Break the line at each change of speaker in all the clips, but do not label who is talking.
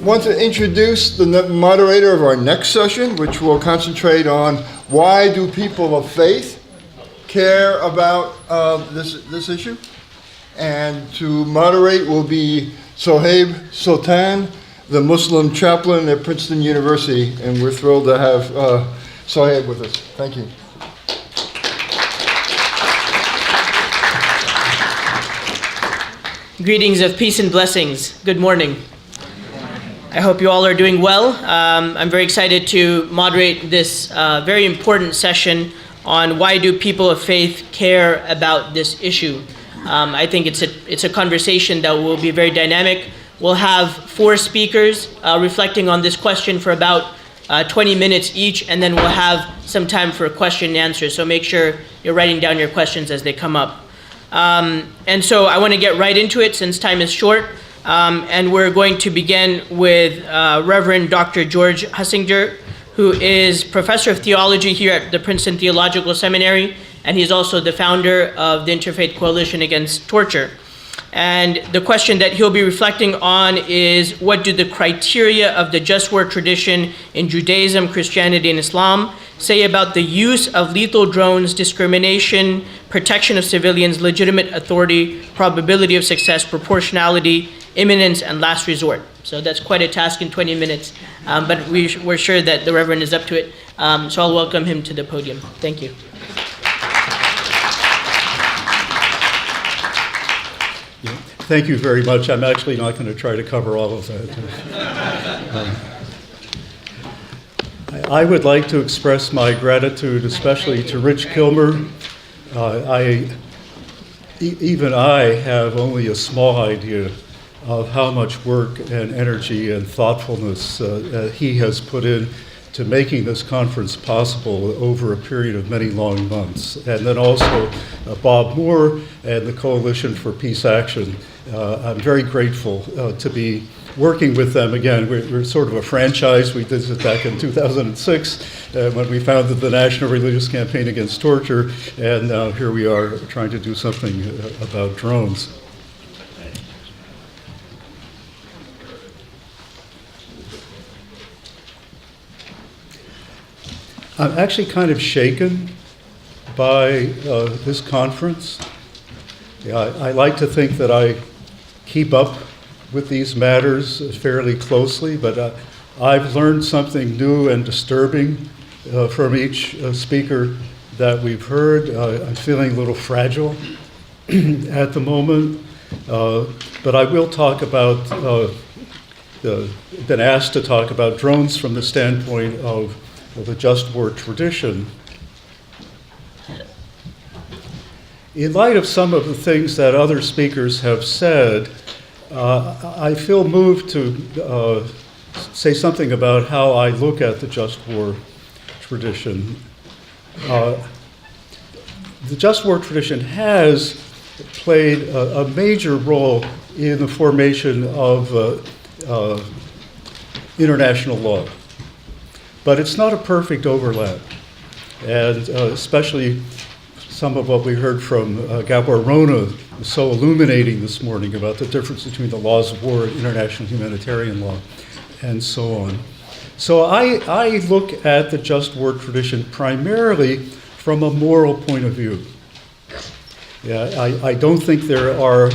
want to introduce the moderator of our next session, which will concentrate on why do people of faith care about this issue. And to moderate will be Sohaib Sultan, the Muslim chaplain at Princeton University, and we're thrilled to have Sohaib with us. Thank you.
Greetings of peace and blessings. Good morning. I hope you all are doing well. I'm very excited to moderate this very important session on why do people of faith care about this issue. I think it's a conversation that will be very dynamic. We'll have 4 speakers reflecting on this question for about 20 minutes each, and then we'll have some time for question and answer. So make sure you're writing down your questions as they come up. And so I want to get right into it since time is short. And we're going to begin with Reverend Dr. George Hunsinger, who is professor of theology here at the Princeton Theological Seminary, and he's also the founder of the Interfaith Coalition Against Torture. And the question that he'll be reflecting on is, what do the criteria of the just war tradition in Judaism, Christianity, and Islam say about the use of lethal drones, discrimination, protection of civilians, legitimate authority, probability of success, proportionality, imminence, and last resort? So that's quite a task in 20 minutes, but we're sure that the Reverend is up to it. So I'll welcome him to the podium. Thank you.
Thank you very much. I'm actually not going to try to cover all of that. I would like to express my gratitude, especially to Rich Killmer. Even I have only a small idea of how much work and energy and thoughtfulness he has put in to making this conference possible over a period of many long months. And then also Bob Moore and the Coalition for Peace Action. I'm very grateful to be working with them again. We're sort of a franchise. We did it back in 2006 when we founded the National Religious Campaign Against Torture, and now here we are trying to do something about drones. I'm actually kind of shaken by this conference. I like to think that I keep up with these matters fairly closely, but I've learned something new and disturbing from each speaker that we've heard. I'm feeling a little fragile at the moment, but I will talk about, been asked to talk about drones from the standpoint of the just war tradition. In light of some of the things that other speakers have said, I feel moved to say something about how I look at the just war tradition. The just war tradition has played a major role in the formation of international law. But it's not a perfect overlap, and especially some of what we heard from Gabor Rona was so illuminating this morning about the difference between the laws of war and international humanitarian law, and so on. So I look at the just war tradition primarily from a moral point of view. I don't think there are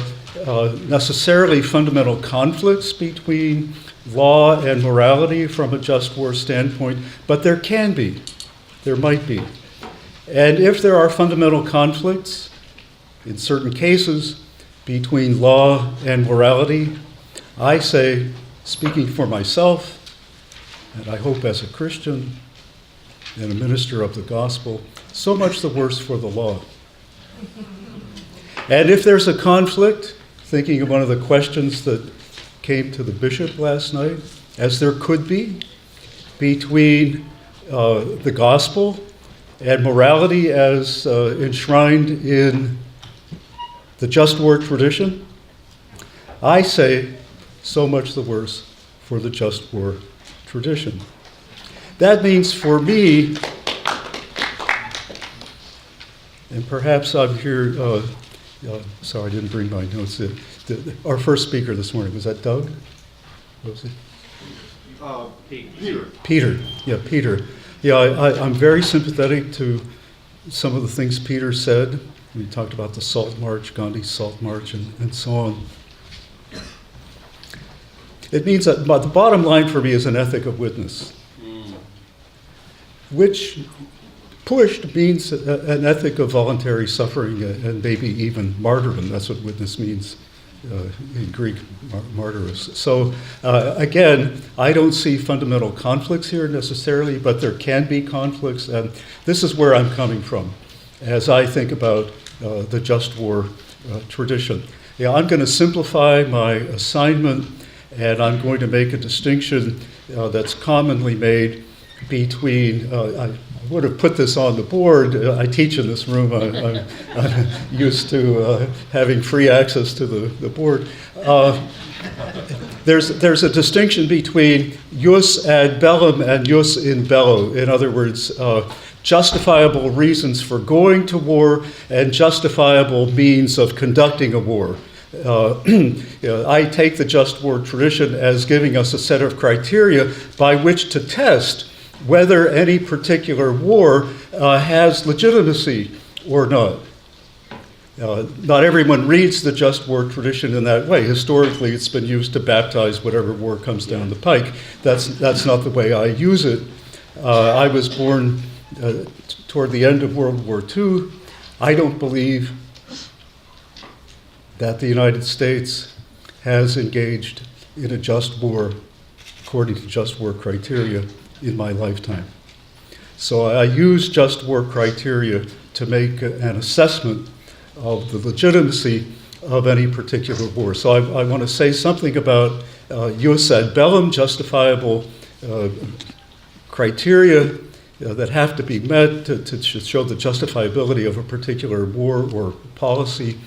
necessarily fundamental conflicts between law and morality from a just war standpoint, but there can be, there might be. And if there are fundamental conflicts, in certain cases, between law and morality, I say, speaking for myself, and I hope as a Christian and a minister of the gospel, so much the worse for the law. And if there's a conflict, thinking of one of the questions that came to the bishop last night, as there could be, between the gospel and morality as enshrined in the just war tradition, I say, so much the worse for the just war tradition. That means for me, and perhaps I'm here, sorry, I didn't bring my notes in. Our first speaker this morning, was that Doug? What was it?
Peter.
Peter. Yeah, I'm very sympathetic to some of the things Peter said. We talked about the Salt March, Gandhi's Salt March, and so on. It means that the bottom line for me is an ethic of witness, which pushed means an ethic of voluntary suffering and maybe even martyrdom. That's what witness means in Greek, martyros. So again, I don't see fundamental conflicts here necessarily, but there can be conflicts, and this is where I'm coming from as I think about the just war tradition. Yeah, I'm going to simplify my assignment, and I'm going to make a distinction that's commonly made between, I would have put this on the board. I teach in this room. I'm used to having free access to the board. There's a distinction between jus ad bellum and jus in bello. In other words, justifiable reasons for going to war and justifiable means of conducting a war. I take the just war tradition as giving us a set of criteria by which to test whether any particular war has legitimacy or not. Not everyone reads the just war tradition in that way. Historically, it's been used to baptize whatever war comes down the pike. That's not the way I use it. I was born toward the end of World War II. I don't believe that the United States has engaged in a just war according to just war criteria in my lifetime. So I use just war criteria to make an assessment of the legitimacy of any particular war. So I want to say something about jus ad bellum, justifiable criteria that have to be met to show the justifiability of a particular war or policy,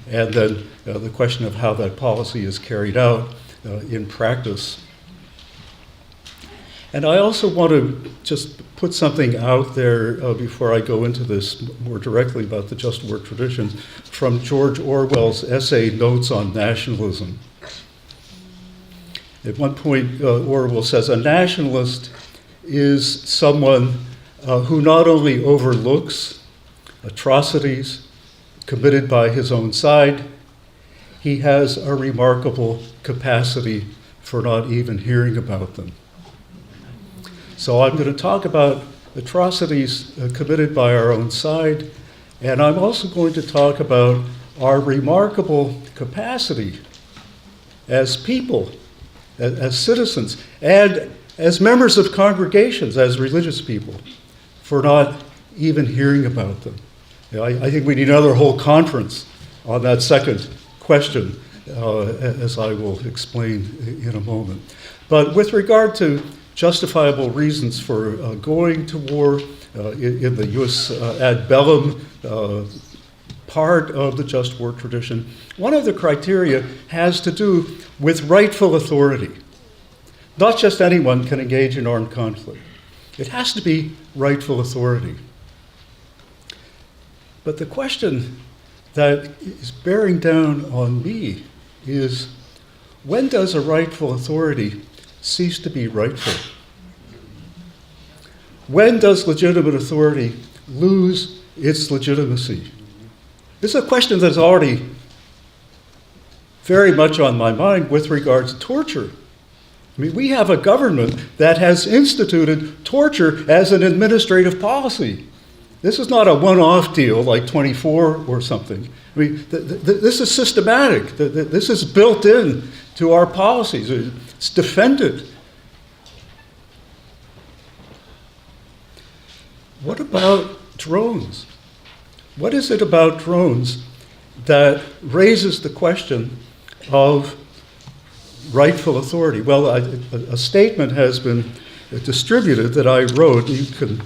and then the question of how that policy is carried out in practice. And I also want to just put something out there before I go into this more directly about the just war tradition, from George Orwell's essay, Notes on Nationalism. At one point, Orwell says, a nationalist is someone who not only overlooks atrocities committed by his own side, he has a remarkable capacity for not even hearing about them. So I'm going to talk about atrocities committed by our own side, and I'm also going to talk about our remarkable capacity as people, as citizens, and as members of congregations, as religious people, for not even hearing about them. I think we need another whole conference on that second question, as I will explain in a moment. But with regard to justifiable reasons for going to war in the jus ad bellum part of the just war tradition, one of the criteria has to do with rightful authority. Not just anyone can engage in armed conflict. It has to be rightful authority. But the question that is bearing down on me is, when does a rightful authority cease to be rightful? When does legitimate authority lose its legitimacy? This is a question that's already very much on my mind with regards to torture. I mean, we have a government that has instituted torture as an administrative policy. This is not a one-off deal like 24 or something. I mean, this is systematic. This is built in to our policies. It's defended. What about drones? What is it about drones that raises the question of rightful authority? Well, a statement has been distributed that I wrote. You can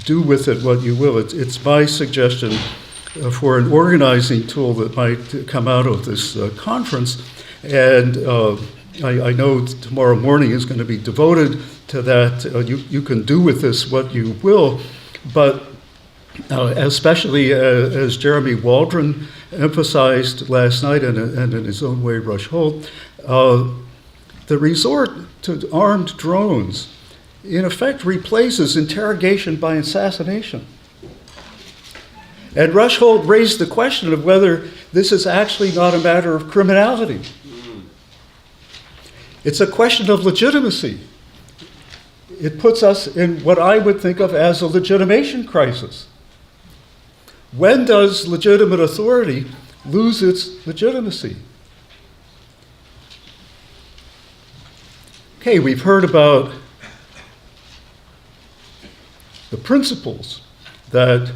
do with it what you will. It's my suggestion for an organizing tool that might come out of this conference. And I know tomorrow morning is going to be devoted to that. You can do with this what you will, but especially as Jeremy Waldron emphasized last night, and in his own way Rush Holt, the resort to armed drones in effect replaces interrogation by assassination. And Rushholt raised the question of whether this is actually not a matter of criminality. It's a question of legitimacy. It puts us in what I would think of as a legitimation crisis. When does legitimate authority lose its legitimacy? Okay, we've heard about the principles that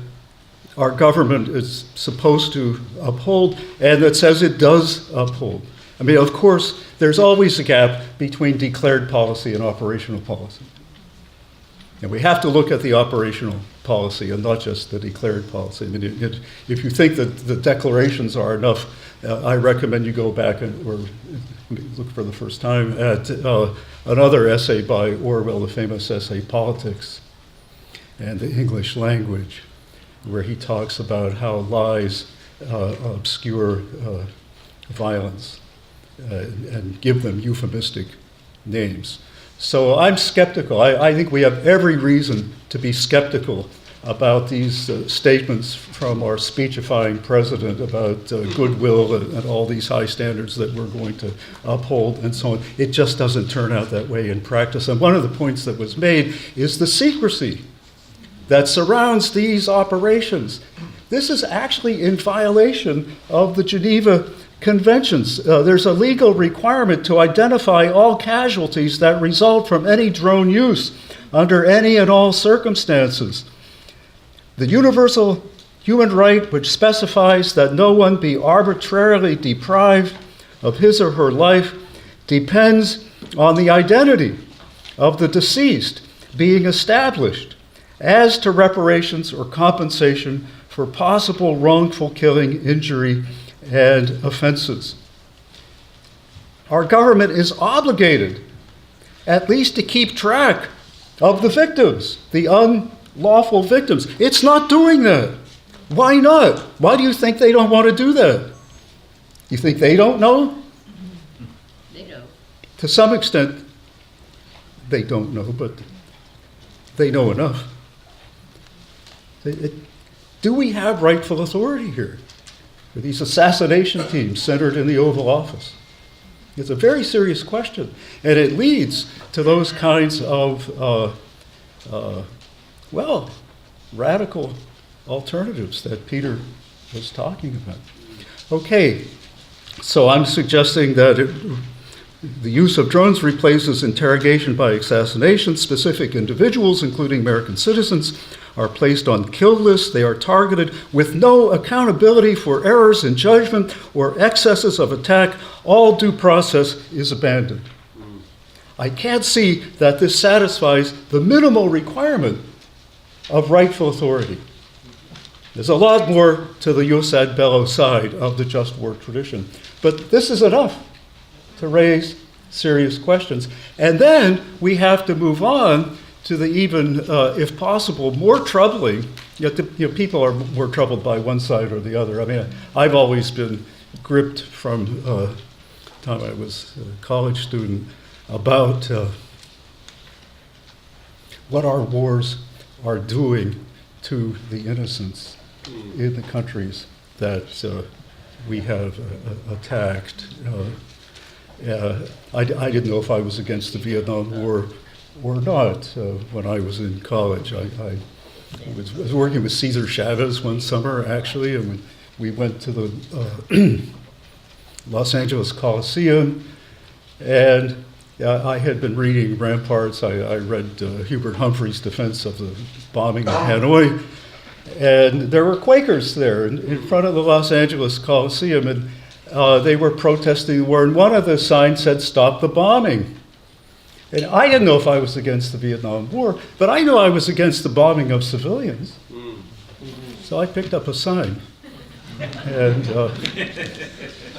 our government is supposed to uphold and that says it does uphold. I mean, of course, there's always a gap between declared policy and operational policy. And we have to look at the operational policy and not just the declared policy. I mean, if you think that the declarations are enough, I recommend you go back or look for the first time at another essay by Orwell, the famous essay, Politics and the English Language, where he talks about how lies obscure violence and give them euphemistic names. So I'm skeptical. I think we have every reason to be skeptical about these statements from our speechifying president about goodwill and all these high standards that we're going to uphold and so on. It just doesn't turn out that way in practice. And one of the points that was made is the secrecy that surrounds these operations. This is actually in violation of the Geneva Conventions. There's a legal requirement to identify all casualties that result from any drone use under any and all circumstances. The universal human right, which specifies that no one be arbitrarily deprived of his or her life, depends on the identity of the deceased being established as to reparations or compensation for possible wrongful killing, injury, and offenses. Our government is obligated at least to keep track of the victims, the unlawful victims. It's not doing that. Why not? Why do you think they don't want to do that? You think they don't know?
They know.
To some extent, they don't know, but they know enough. Do we have rightful authority here for these assassination teams centered in the Oval Office? It's a very serious question, and it leads to those kinds of, radical alternatives that Peter was talking about. Okay, so I'm suggesting that the use of drones replaces interrogation by assassination. Specific individuals, including American citizens, are placed on kill lists. They are targeted with no accountability for errors in judgment or excesses of attack. All due process is abandoned. I can't see that this satisfies the minimal requirement of rightful authority. There's a lot more to the jus ad bello side of the just war tradition, but this is enough to raise serious questions. And then we have to move on to the even, if possible, more troubling, yet people are more troubled by one side or the other. I mean, I've always been gripped from the time I was a college student about what our wars are doing to the innocents in the countries that we have attacked. I didn't know if I was against the Vietnam War or not when I was in college. I was working with Cesar Chavez one summer, actually, and we went to the Los Angeles Coliseum, and I had been reading Ramparts. I read Hubert Humphrey's defense of the bombing of Hanoi, and there were Quakers there in front of the Los Angeles Coliseum, and they were protesting the war, and one of the signs said, "Stop the bombing." And I didn't know if I was against the Vietnam War, but I know I was against the bombing of civilians. So I picked up a sign. And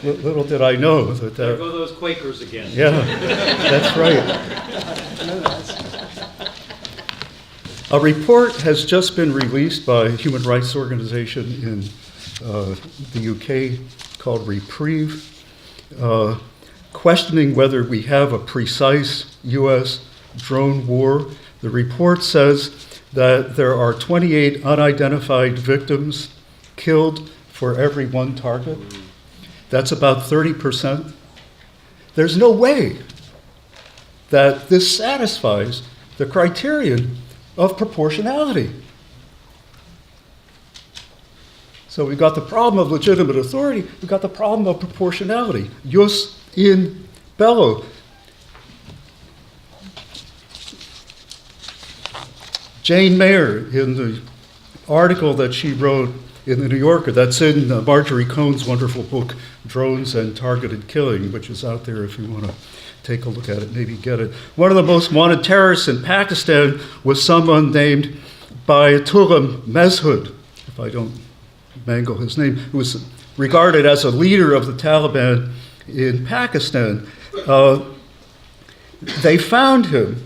little did I know that...
There go those Quakers again.
Yeah, that's right. A report has just been released by a human rights organization in the UK called Reprieve, questioning whether we have a precise U.S. drone war. The report says that there are 28 unidentified victims killed for every one target. That's about 30%. There's no way that this satisfies the criterion of proportionality. So we've got the problem of legitimate authority, we've got the problem of proportionality. Jus in bello. Jane Mayer, in the article that she wrote in the New Yorker, that's in Marjorie Cohn's wonderful book, Drones and Targeted Killing, which is out there if you want to take a look at it, maybe get it. One of the most wanted terrorists in Pakistan was someone named Bayatullah Meshud, if I don't mangle his name, who was regarded as a leader of the Taliban in Pakistan. They found him.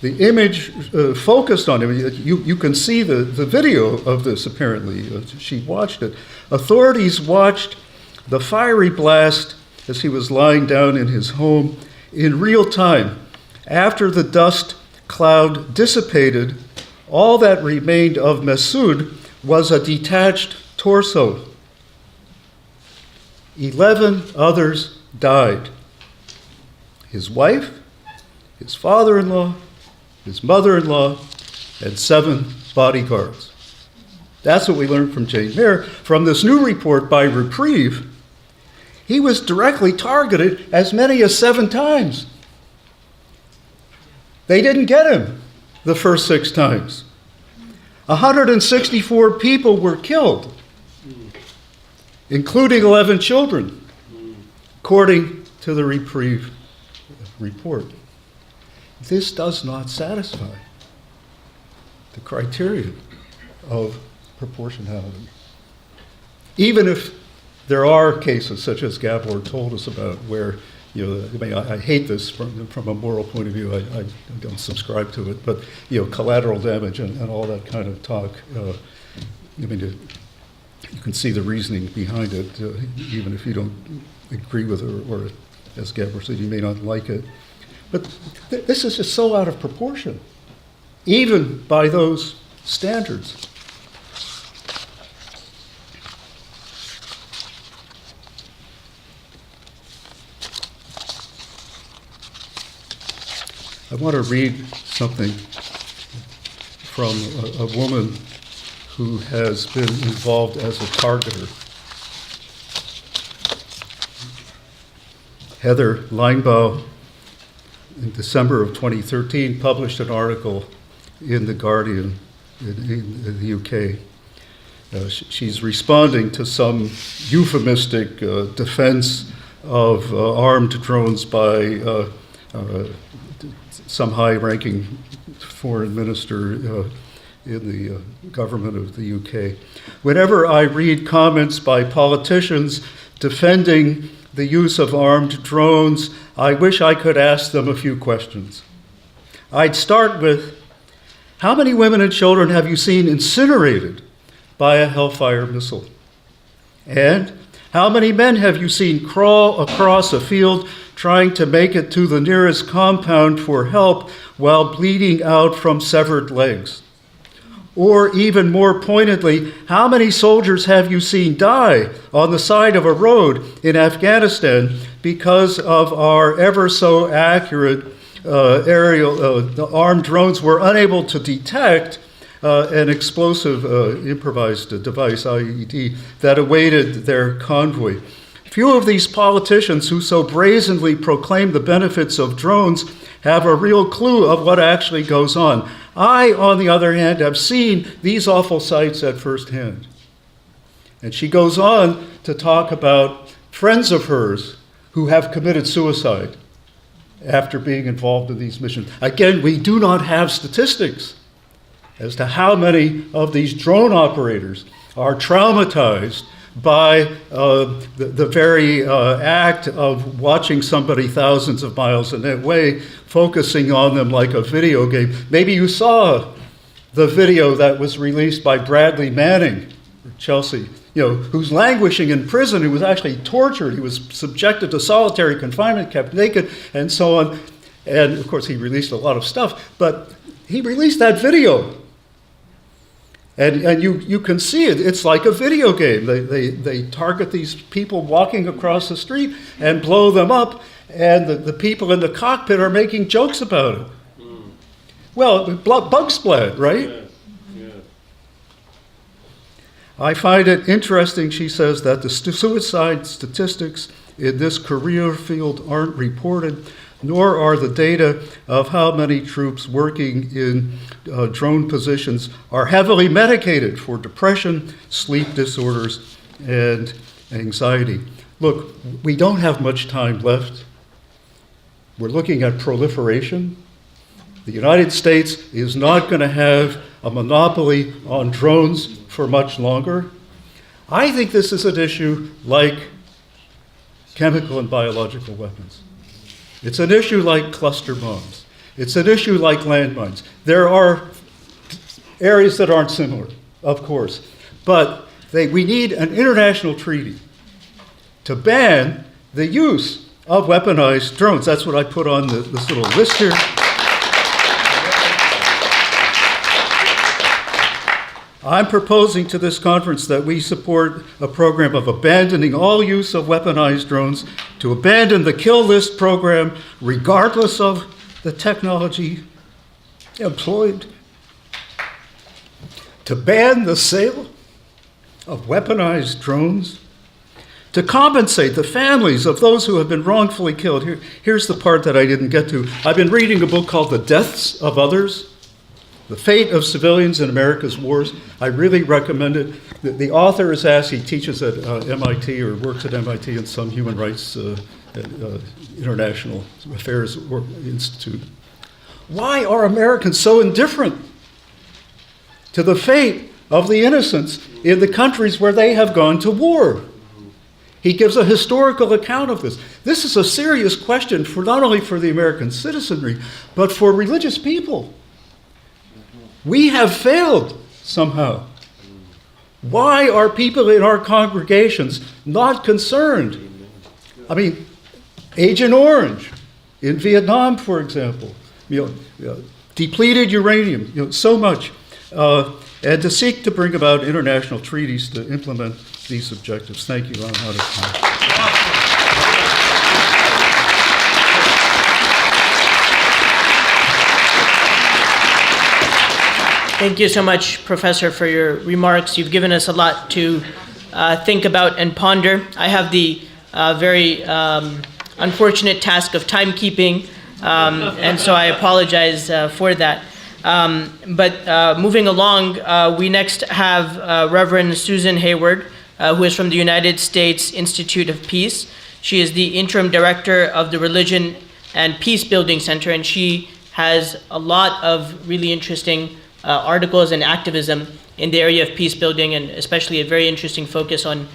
The image focused on him. You can see the video of this, apparently. She watched it. Authorities watched the fiery blast as he was lying down in his home in real time. After the dust cloud dissipated, all that remained of Masood was a detached torso. 11 others died. His wife, his father-in-law, his mother-in-law, and 7 bodyguards. That's what we learned from Jane Mayer. From this new report by Reprieve, he was directly targeted as many as 7 times. They didn't get him the first 6 times. 164 people were killed, including 11 children, according to the Reprieve report. This does not satisfy the criterion of proportionality. Even if there are cases such as Gabor told us about where, I hate this from a moral point of view, I don't subscribe to it, but, collateral damage and all that kind of talk, you can see the reasoning behind it, even if you don't agree with it, or as Gabor said, you may not like it. But this is just so out of proportion, even by those standards. I want to read something from a woman who has been involved as a targeter. Heather Linebaugh, in December of 2013, published an article in The Guardian in the UK. She's responding to some euphemistic defense of armed drones by some high-ranking foreign minister in the government of the UK. Whenever I read comments by politicians defending the use of armed drones, I wish I could ask them a few questions. I'd start with, how many women and children have you seen incinerated by a Hellfire missile? And how many men have you seen crawl across a field trying to make it to the nearest compound for help while bleeding out from severed legs? Or even more pointedly, how many soldiers have you seen die on the side of a road in Afghanistan because of our ever so accurate aerial armed drones were unable to detect an explosive improvised device, IED, that awaited their convoy? Few of these politicians who so brazenly proclaim the benefits of drones have a real clue of what actually goes on. I, on the other hand, have seen these awful sights at first hand. And she goes on to talk about friends of hers who have committed suicide after being involved in these missions. Again, we do not have statistics as to how many of these drone operators are traumatized by the very act of watching somebody thousands of miles away, focusing on them like a video game. Maybe you saw the video that was released by Bradley Manning, Chelsea, who's languishing in prison, who was actually tortured, he was subjected to solitary confinement, kept naked, and so on. And of course, he released a lot of stuff, but he released that video. And you can see it. It's like a video game. They target these people walking across the street and blow them up, and the people in the cockpit are making jokes about it. Well, bug splat, right? Yeah. I find it interesting, she says, that the suicide statistics in this career field aren't reported, nor are the data of how many troops working in drone positions are heavily medicated for depression, sleep disorders, and anxiety. Look, we don't have much time left. We're looking at proliferation. The United States is not going to have a monopoly on drones for much longer. I think this is an issue like chemical and biological weapons. It's an issue like cluster bombs. It's an issue like landmines. There are areas that aren't similar, of course, but we need an international treaty to ban the use of weaponized drones. That's what I put on this little list here. I'm proposing to this conference that we support a program of abandoning all use of weaponized drones, to abandon the kill list program regardless of the technology employed, to ban the sale of weaponized drones, to compensate the families of those who have been wrongfully killed. Here's the part that I didn't get to. I've been reading a book called The Deaths of Others, The Fate of Civilians in America's Wars. I really recommend it. The author is asked, he teaches at MIT or works at MIT in some human rights international affairs institute. Why are Americans so indifferent to the fate of the innocents in the countries where they have gone to war? He gives a historical account of this. This is a serious question for not only for the American citizenry, but for religious people. We have failed somehow. Why are people in our congregations not concerned? I mean, Agent Orange in Vietnam, for example, depleted uranium, so much, and to seek to bring about international treaties to implement these objectives. Thank you. I'm out of time.
Thank you so much, Professor, for your remarks. You've given us a lot to think about and ponder. I have the very unfortunate task of timekeeping, and so I apologize for that. But moving along, we next have Reverend Susan Hayward, who is from the United States Institute of Peace. She is the interim director of the Religion and Peace Building Center, and she has a lot of really interesting articles and activism in the area of peace building, and especially a very interesting focus on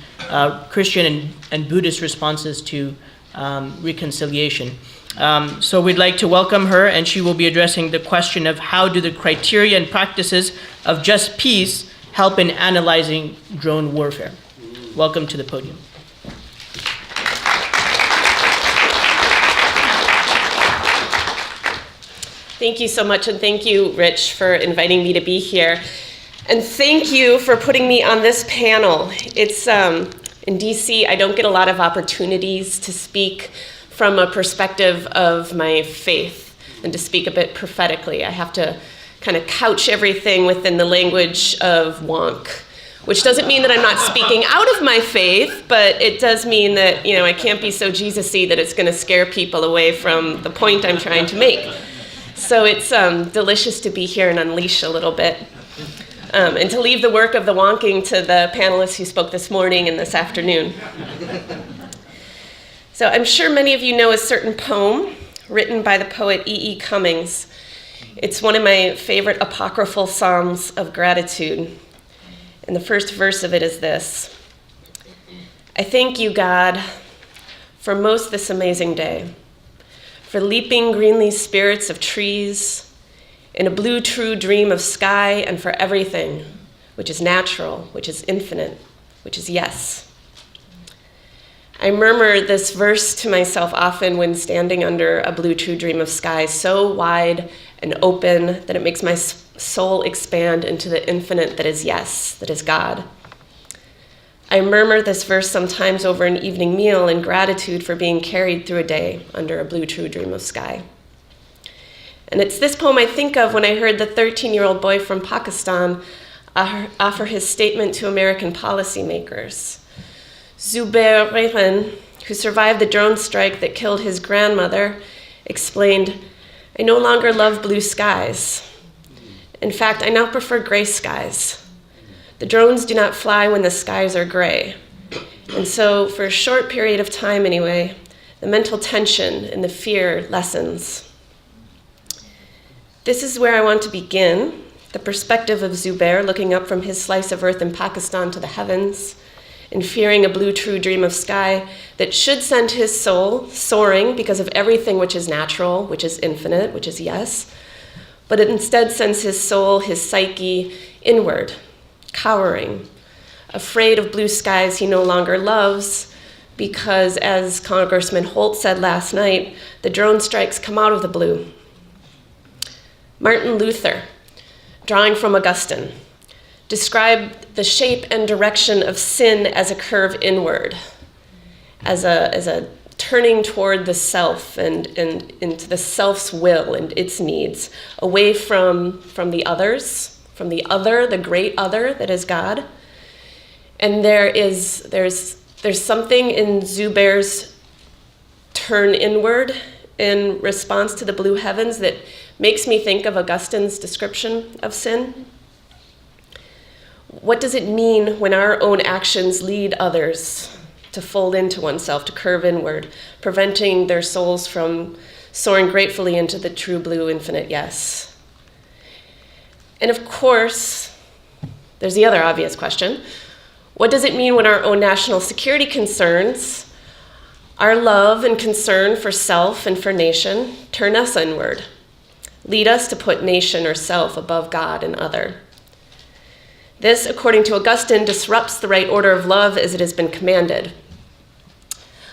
Christian and Buddhist responses to reconciliation. So we'd like to welcome her, and she will be addressing the question of how do the criteria and practices of just peace help in analyzing drone warfare. Welcome to the podium.
Thank you so much, and thank you, Rich, for inviting me to be here. And thank you for putting me on this panel. It's in DC, I don't get a lot of opportunities to speak from a perspective of my faith and to speak a bit prophetically. I have to kind of couch everything within the language of wonk, which doesn't mean that I'm not speaking out of my faith, but it does mean that, I can't be so Jesus-y that it's going to scare people away from the point I'm trying to make. So it's delicious to be here and unleash a little bit. And to leave the work of the wonking to the panelists who spoke this morning and this afternoon. So I'm sure many of you know a certain poem written by the poet E.E. Cummings. It's one of my favorite apocryphal psalms of gratitude. And the first verse of it is this: I thank you, God, for most this amazing day, for leaping greenly spirits of trees, in a blue true dream of sky, and for everything which is natural, which is infinite, which is yes. I murmur this verse to myself often when standing under a blue true dream of sky so wide and open that it makes my soul expand into the infinite that is yes, that is God. I murmur this verse sometimes over an evening meal in gratitude for being carried through a day under a blue true dream of sky. And it's this poem I think of when I heard the 13-year-old boy from Pakistan offer his statement to American policymakers. Zubair Rehan, who survived the drone strike that killed his grandmother, explained, "I no longer love blue skies. In fact, I now prefer gray skies. The drones do not fly when the skies are gray. And so, for a short period of time anyway, the mental tension and the fear lessens." This is where I want to begin, the perspective of Zubair looking up from his slice of earth in Pakistan to the heavens, and fearing a blue true dream of sky that should send his soul soaring because of everything which is natural, which is infinite, which is yes, but it instead sends his soul, his psyche, inward, cowering, afraid of blue skies he no longer loves because, as Congressman Holt said last night, the drone strikes come out of the blue. Martin Luther, drawing from Augustine, described the shape and direction of sin as a curve inward, as a turning toward the self and into the self's will and its needs, away from the others, from the other, the great other that is God. And there's something in Zubair's turn inward in response to the blue heavens that makes me think of Augustine's description of sin. What does it mean when our own actions lead others to fold into oneself, to curve inward, preventing their souls from soaring gratefully into the true blue infinite yes? And of course, there's the other obvious question. What does it mean when our own national security concerns, our love and concern for self and for nation, turn us inward, lead us to put nation or self above God and other? This, according to Augustine, disrupts the right order of love as it has been commanded.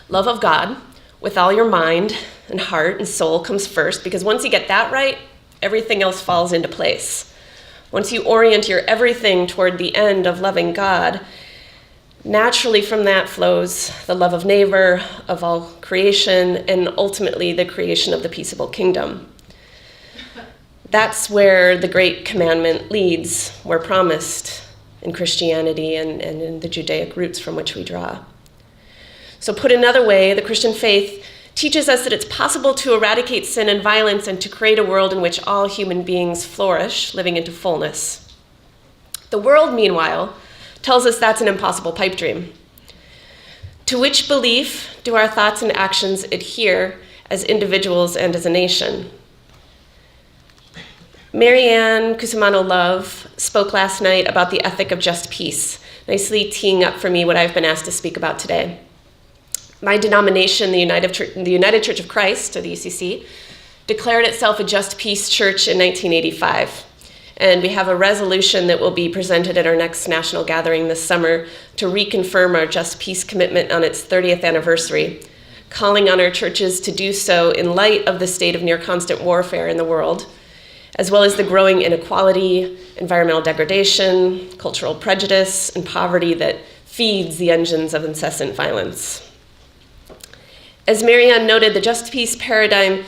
Love of God with all your mind and heart and soul comes first, because once you get that right, everything else falls into place. Once you orient your everything toward the end of loving God, naturally from that flows the love of neighbor, of all creation, and ultimately the creation of the peaceable kingdom. That's where the great commandment leads, we're promised in Christianity and in the Judaic roots from which we draw. So put another way, the Christian faith teaches us that it's possible to eradicate sin and violence and to create a world in which all human beings flourish, living into fullness. The world, meanwhile, tells us that's an impossible pipe dream. To which belief do our thoughts and actions adhere as individuals and as a nation? Marianne Cusimano-Love spoke last night about the ethic of just peace, nicely teeing up for me what I've been asked to speak about today. My denomination, the United Church of Christ, or the UCC, declared itself a just peace church in 1985. And we have a resolution that will be presented at our next national gathering this summer to reconfirm our just peace commitment on its 30th anniversary, calling on our churches to do so in light of the state of near constant warfare in the world, as well as the growing inequality, environmental degradation, cultural prejudice, and poverty that feeds the engines of incessant violence. As Marianne noted, the just peace paradigm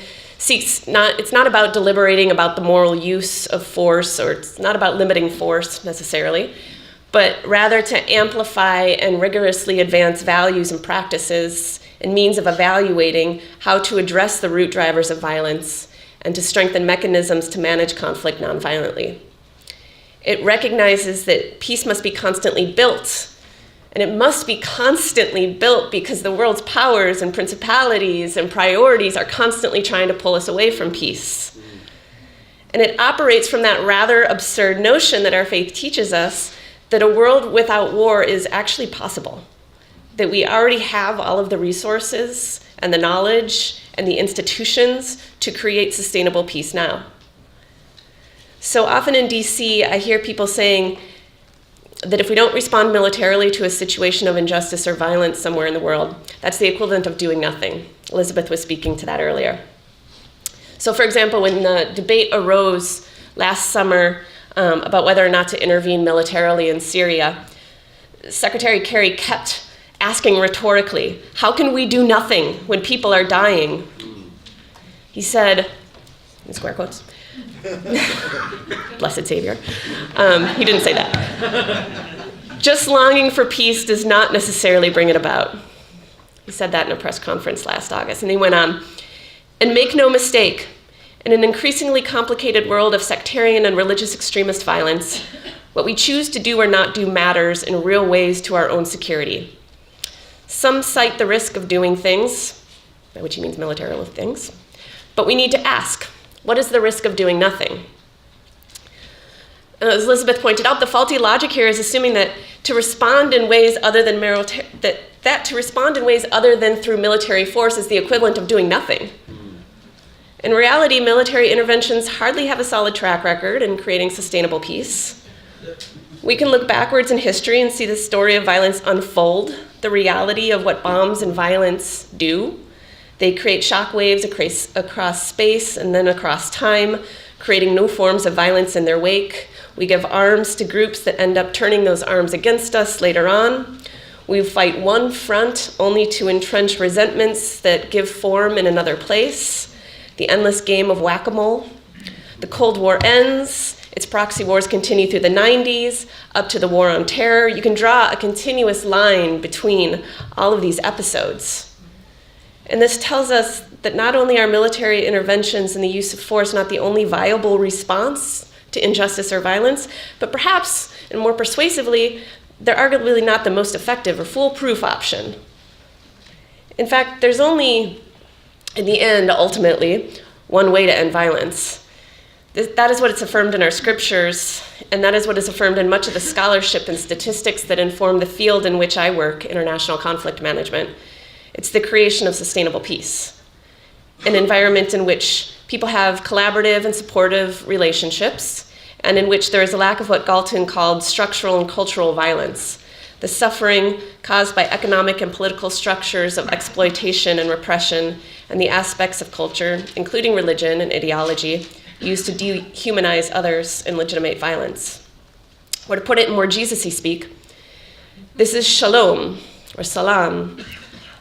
it's not about deliberating about the moral use of force, or it's not about limiting force necessarily, but rather to amplify and rigorously advance values and practices and means of evaluating how to address the root drivers of violence and to strengthen mechanisms to manage conflict nonviolently. It recognizes that peace must be constantly built, and it must be constantly built because the world's powers and principalities and priorities are constantly trying to pull us away from peace. And it operates from that rather absurd notion that our faith teaches us that a world without war is actually possible, that we already have all of the resources and the knowledge and the institutions to create sustainable peace now. So often in DC, I hear people saying, that if we don't respond militarily to a situation of injustice or violence somewhere in the world, that's the equivalent of doing nothing. Elizabeth was speaking to that earlier. So for example, when the debate arose last summer about whether or not to intervene militarily in Syria, Secretary Kerry kept asking rhetorically, how can we do nothing when people are dying? He said, in square quotes, blessed Savior. He didn't say that. Just longing for peace does not necessarily bring it about. He said that in a press conference last August. And he went on, and make no mistake, in an increasingly complicated world of sectarian and religious extremist violence, what we choose to do or not do matters in real ways to our own security. Some cite the risk of doing things, by which he means military things, but we need to ask, what is the risk of doing nothing? As Elizabeth pointed out, the faulty logic here is assuming that to respond in ways other than to respond in ways other than through military force is the equivalent of doing nothing. In reality, military interventions hardly have a solid track record in creating sustainable peace. We can look backwards in history and see the story of violence unfold, the reality of what bombs and violence do. They create shockwaves across space and then across time, creating new forms of violence in their wake. We give arms to groups that end up turning those arms against us later on. We fight one front only to entrench resentments that give form in another place. The endless game of whack-a-mole. The Cold War ends. Its proxy wars continue through the 90s, up to the War on Terror. You can draw a continuous line between all of these episodes. And this tells us that not only are military interventions and the use of force not the only viable response to injustice or violence, but perhaps, and more persuasively, they're arguably not the most effective or foolproof option. In fact, there's only, in the end, ultimately, one way to end violence. That is what is affirmed in our scriptures, and that is what is affirmed in much of the scholarship and statistics that inform the field in which I work, international conflict management. It's the creation of sustainable peace, an environment in which people have collaborative and supportive relationships, and in which there is a lack of what Galton called structural and cultural violence, the suffering caused by economic and political structures of exploitation and repression, and the aspects of culture, including religion and ideology, used to dehumanize others and legitimate violence. Or to put it in more Jesus-y speak, this is shalom, or salam,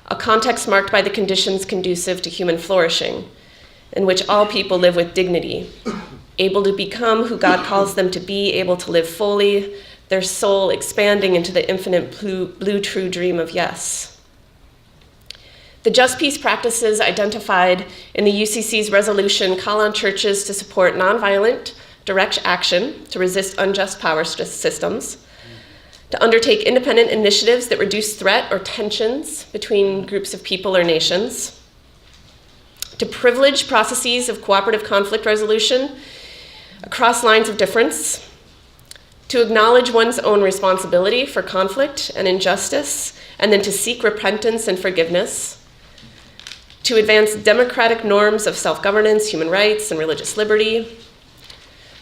a context marked by the conditions conducive to human flourishing, in which all people live with dignity, able to become who God calls them to be, able to live fully, their soul expanding into the infinite blue true dream of yes. The just peace practices identified in the UCC's resolution call on churches to support nonviolent, direct action to resist unjust power systems, to undertake independent initiatives that reduce threat or tensions between groups of people or nations, to privilege processes of cooperative conflict resolution across lines of difference, to acknowledge one's own responsibility for conflict and injustice, and then to seek repentance and forgiveness, to advance democratic norms of self-governance, human rights, and religious liberty,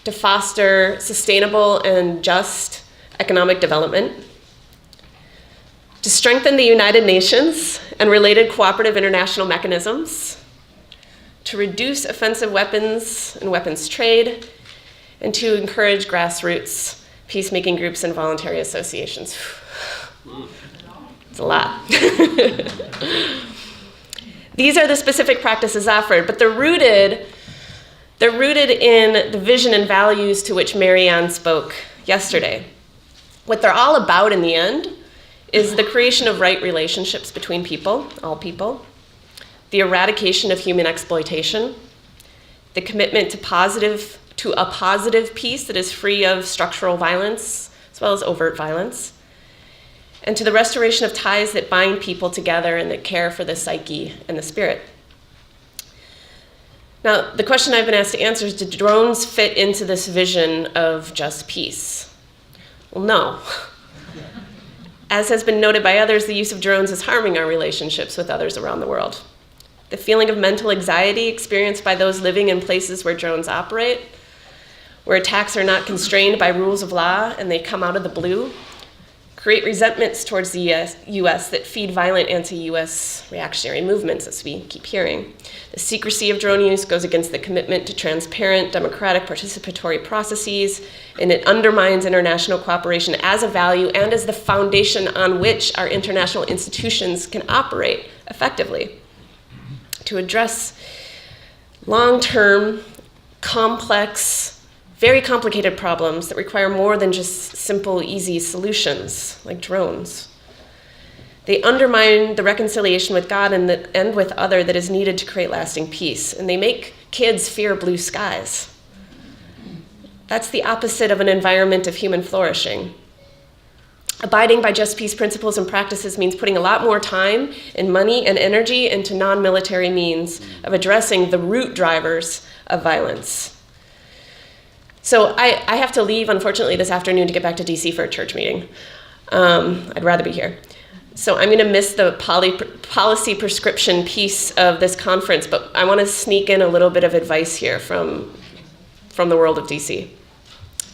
to foster sustainable and just economic development, to strengthen the United Nations and related cooperative international mechanisms, to reduce offensive weapons and weapons trade, and to encourage grassroots peacemaking groups and voluntary associations. It's a lot. These are the specific practices offered, but they're rooted in the vision and values to which Marianne spoke yesterday. What they're all about in the end is the creation of right relationships between people, all people, the eradication of human exploitation, the commitment to a positive peace that is free of structural violence as well as overt violence, and to the restoration of ties that bind people together and that care for the psyche and the spirit. Now, the question I've been asked to answer is, do drones fit into this vision of just peace? Well, no. As has been noted by others, the use of drones is harming our relationships with others around the world. The feeling of mental anxiety experienced by those living in places where drones operate, where attacks are not constrained by rules of law and they come out of the blue, create resentments towards the US that feed violent anti-US reactionary movements, as we keep hearing. The secrecy of drone use goes against the commitment to transparent, democratic, participatory processes, and it undermines international cooperation as a value and as the foundation on which our international institutions can operate effectively. To address long-term, complex, very complicated problems that require more than just simple, easy solutions like drones. They undermine the reconciliation with God and with other that is needed to create lasting peace. And they make kids fear blue skies. That's the opposite of an environment of human flourishing. Abiding by just peace principles and practices means putting a lot more time and money and energy into non-military means of addressing the root drivers of violence. So I have to leave, unfortunately, this afternoon to get back to DC for a church meeting. I'd rather be here. So I'm going to miss the policy prescription piece of this conference, but I want to sneak in a little bit of advice here from the world of DC.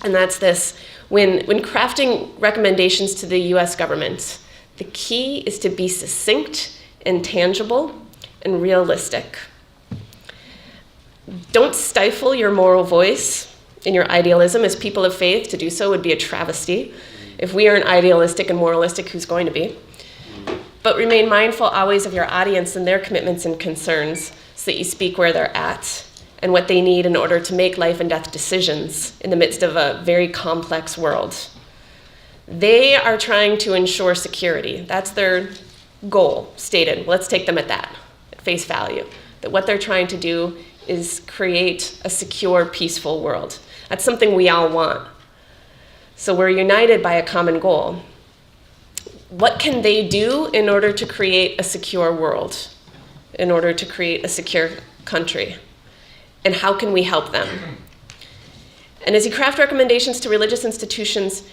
And that's this. When crafting recommendations to the US government, the key is to be succinct and tangible and realistic. Don't stifle your moral voice in your idealism. As people of faith, to do so would be a travesty. If we aren't idealistic and moralistic, who's going to be? But remain mindful always of your audience and their commitments and concerns so that you speak where they're at and what they need in order to make life and death decisions in the midst of a very complex world. They are trying to ensure security. That's their goal stated. Let's take them at that, at face value. That what they're trying to do is create a secure, peaceful world. That's something we all want. So we're united by a common goal. What can they do in order to create a secure world, in order to create a secure country? And how can we help them? And as you craft recommendations to religious institutions,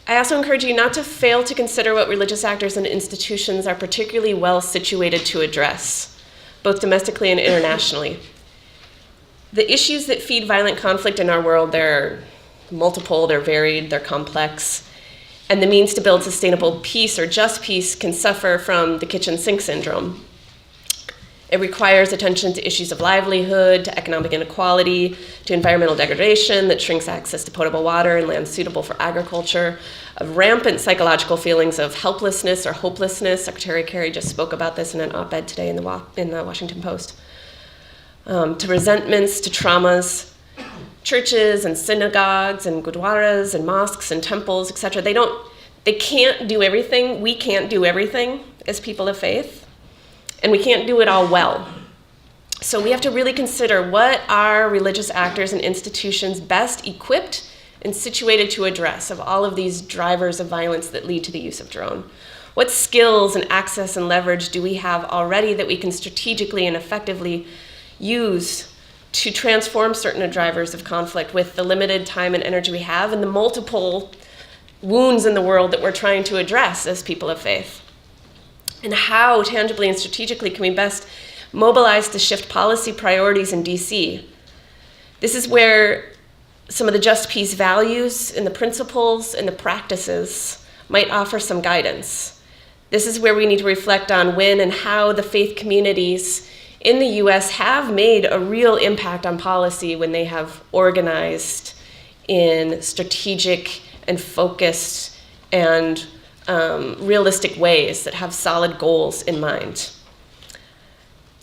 I also encourage you not to fail to consider what religious actors and institutions are particularly well situated to address, both domestically and internationally. The issues that feed violent conflict in our world, they're multiple, they're varied, they're complex. And the means to build sustainable peace or just peace can suffer from the kitchen sink syndrome. It requires attention to issues of livelihood, to economic inequality, to environmental degradation that shrinks access to potable water and land suitable for agriculture, of rampant psychological feelings of helplessness or hopelessness. Secretary Kerry just spoke about this in an op-ed today in the Washington Post. To resentments, to traumas. Churches and synagogues and gurdwaras and mosques and temples, etc. They can't do everything. We can't do everything as people of faith. And we can't do it all well. So we have to really consider what are religious actors and institutions best equipped and situated to address of all of these drivers of violence that lead to the use of drone. What skills and access and leverage do we have already that we can strategically and effectively use to transform certain drivers of conflict with the limited time and energy we have and the multiple wounds in the world that we're trying to address as people of faith? And how tangibly and strategically can we best mobilize to shift policy priorities in DC? This is where some of the just peace values and the principles and the practices might offer some guidance. This is where we need to reflect on when and how the faith communities in the US have made a real impact on policy when they have organized in strategic and focused and realistic ways that have solid goals in mind.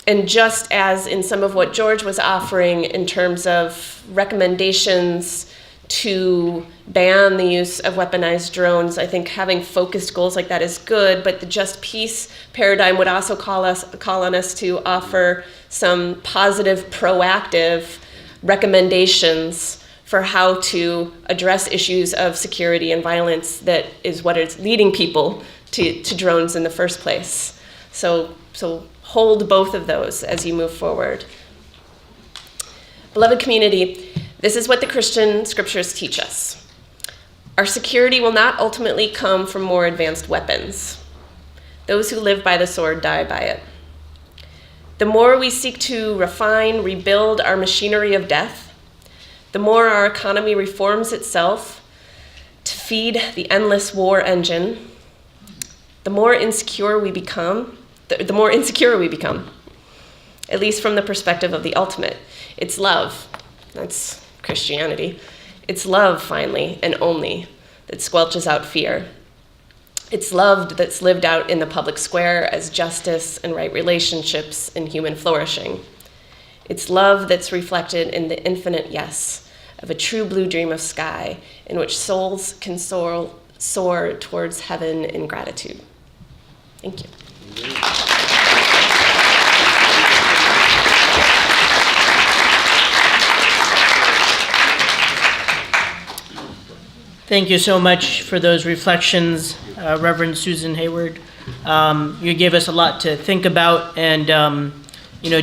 And just as in some of what George was offering in terms of recommendations to ban the use of weaponized drones, I think having focused goals like that is good, but the just peace paradigm would also call on us to offer some positive, proactive recommendations for how to address issues of security and violence that is what is leading people to drones in the first place. So hold both of those as you move forward. Beloved community, this is what the Christian scriptures teach us. Our security will not ultimately come from more advanced weapons. Those who live by the sword die by it. The more we seek to refine, rebuild our machinery of death, the more our economy reforms itself to feed the endless war engine, the more insecure we become, the more insecure we become, at least from the perspective of the ultimate. It's love. That's Christianity. It's love, finally, and only, that squelches out fear. It's love that's lived out in the public square as justice and right relationships and human flourishing. It's love that's reflected in the infinite yes of a true blue dream of sky in which souls can soar towards heaven in gratitude. Thank you.
Thank you so much for those reflections, Reverend Susan Hayward. You gave us a lot to think about, and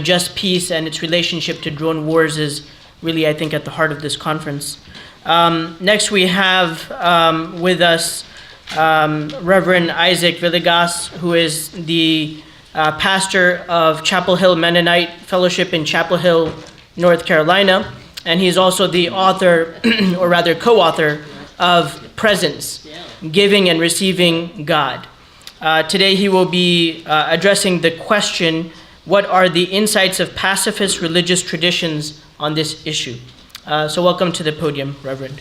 just peace and its relationship to drone wars is really, I think, at the heart of this conference. Next, we have with us Reverend Isaac Villegas, who is the pastor of Chapel Hill Mennonite Fellowship in Chapel Hill, North Carolina, and he's also the author, or rather co-author, of Presence, Giving and Receiving God. Today he will be addressing the question, what are the insights of pacifist religious traditions on this issue? So welcome to the podium, Reverend.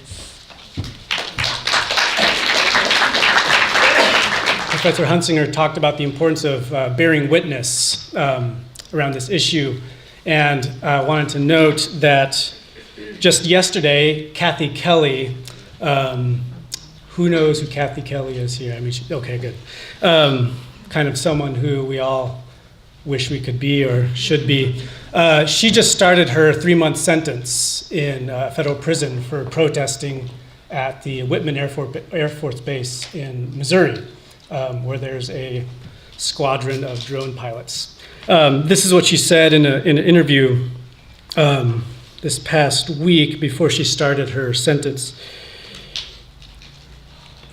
Professor Hunsinger talked about the importance of bearing witness around this issue, and I wanted to note that just yesterday, Kathy Kelly, who knows who Kathy Kelly is here? I mean, okay, good. Kind of someone who we all wish we could be or should be. She just started her 3-month sentence in federal prison for protesting at the Whitman Air Force Base in Missouri, where there's a squadron of drone pilots. This is what she said in an interview this past week before she started her sentence.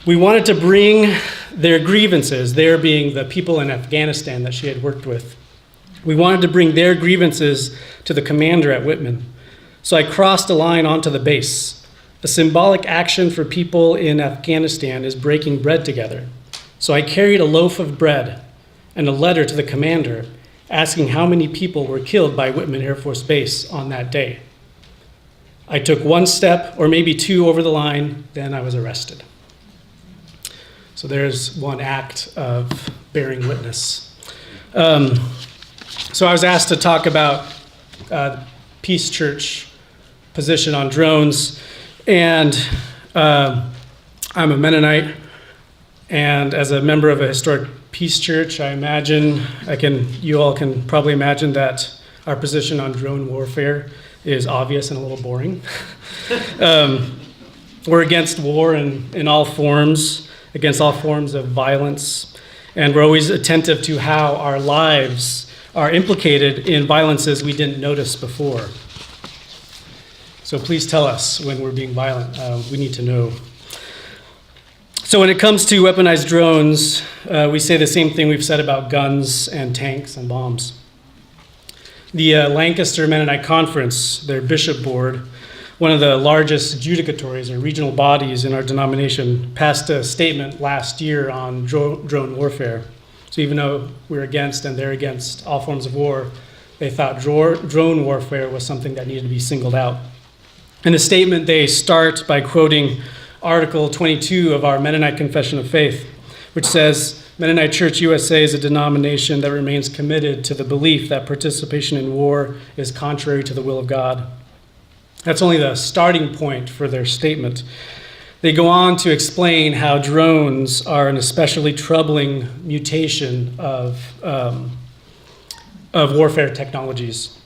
We wanted to bring their grievances, there being the people in Afghanistan that she had worked with. We wanted to bring their grievances to the commander at Whitman. So I crossed a line onto the base. A symbolic action for people in Afghanistan is breaking bread together. So I carried a loaf of bread and a letter to the commander asking how many people were killed by Whitman Air Force Base on that day. I took 1 step or maybe 2 over the line, then I was arrested. So there's one act of bearing witness. So I was asked to talk about Peace Church position on drones, and I'm a Mennonite, and as a member of a historic Peace Church, I imagine, you all can probably imagine that our position on drone warfare is obvious and a little boring. We're against war in all forms, against all forms of violence, and we're always attentive to how our lives are implicated in violences we didn't notice before. So please tell us when we're being violent. We need to know. So when it comes to weaponized drones, we say the same thing we've said about guns and tanks and bombs. The Lancaster Mennonite Conference, their bishop board, one of the largest adjudicatories or regional bodies in our denomination, passed a statement last year on drone warfare. So even though we're against and they're against all forms of war, they thought drone warfare was something that needed to be singled out. In the statement, they start by quoting Article 22 of our Mennonite Confession of Faith, which says, Mennonite Church USA is a denomination that remains committed to the belief that participation in war is contrary to the will of God. That's only the starting point for their statement. They go on to explain how drones are an especially troubling mutation of warfare technologies.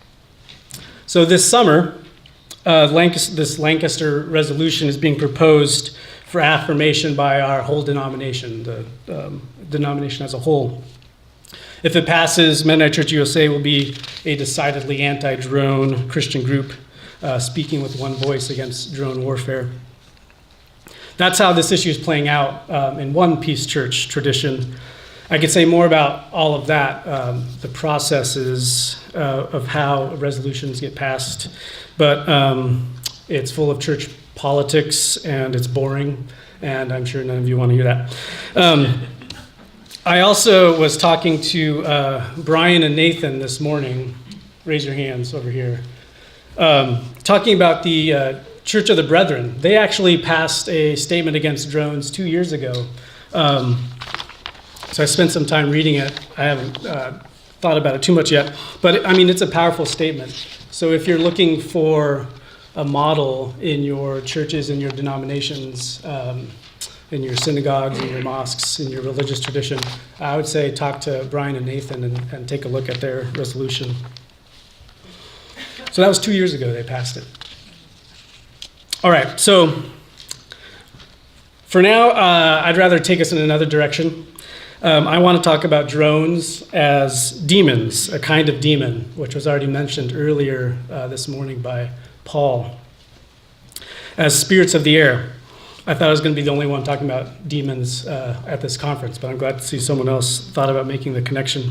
So this summer, this Lancaster resolution is being proposed for affirmation by our whole denomination, the denomination as a whole. If it passes, Mennonite Church USA will be a decidedly anti-drone Christian group speaking with one voice against drone warfare. That's how this issue is playing out in one Peace Church tradition. I could say more about all of that, the processes of how resolutions get passed, but It's full of church politics, and it's boring, and I'm sure none of you want to hear that. I also was talking to Brian and Nathan this morning. Raise your hands over here. Talking about the Church of the Brethren. They actually passed a statement against drones 2 years ago. So I spent some time reading it. I haven't thought about it too much yet. But, I mean, it's a powerful statement. So if you're looking for a model in your churches, in your denominations, in your synagogues, in your mosques, in your religious tradition, I would say talk to Brian and Nathan and take a look at their resolution. So that was 2 years ago they passed it. All right, so for now, I'd rather take us in another direction. I want to talk about drones as demons, a kind of demon, which was already mentioned earlier this morning by Paul, as spirits of the air. I thought I was going to be the only one talking about demons at this conference, but I'm glad to see someone else thought about making the connection.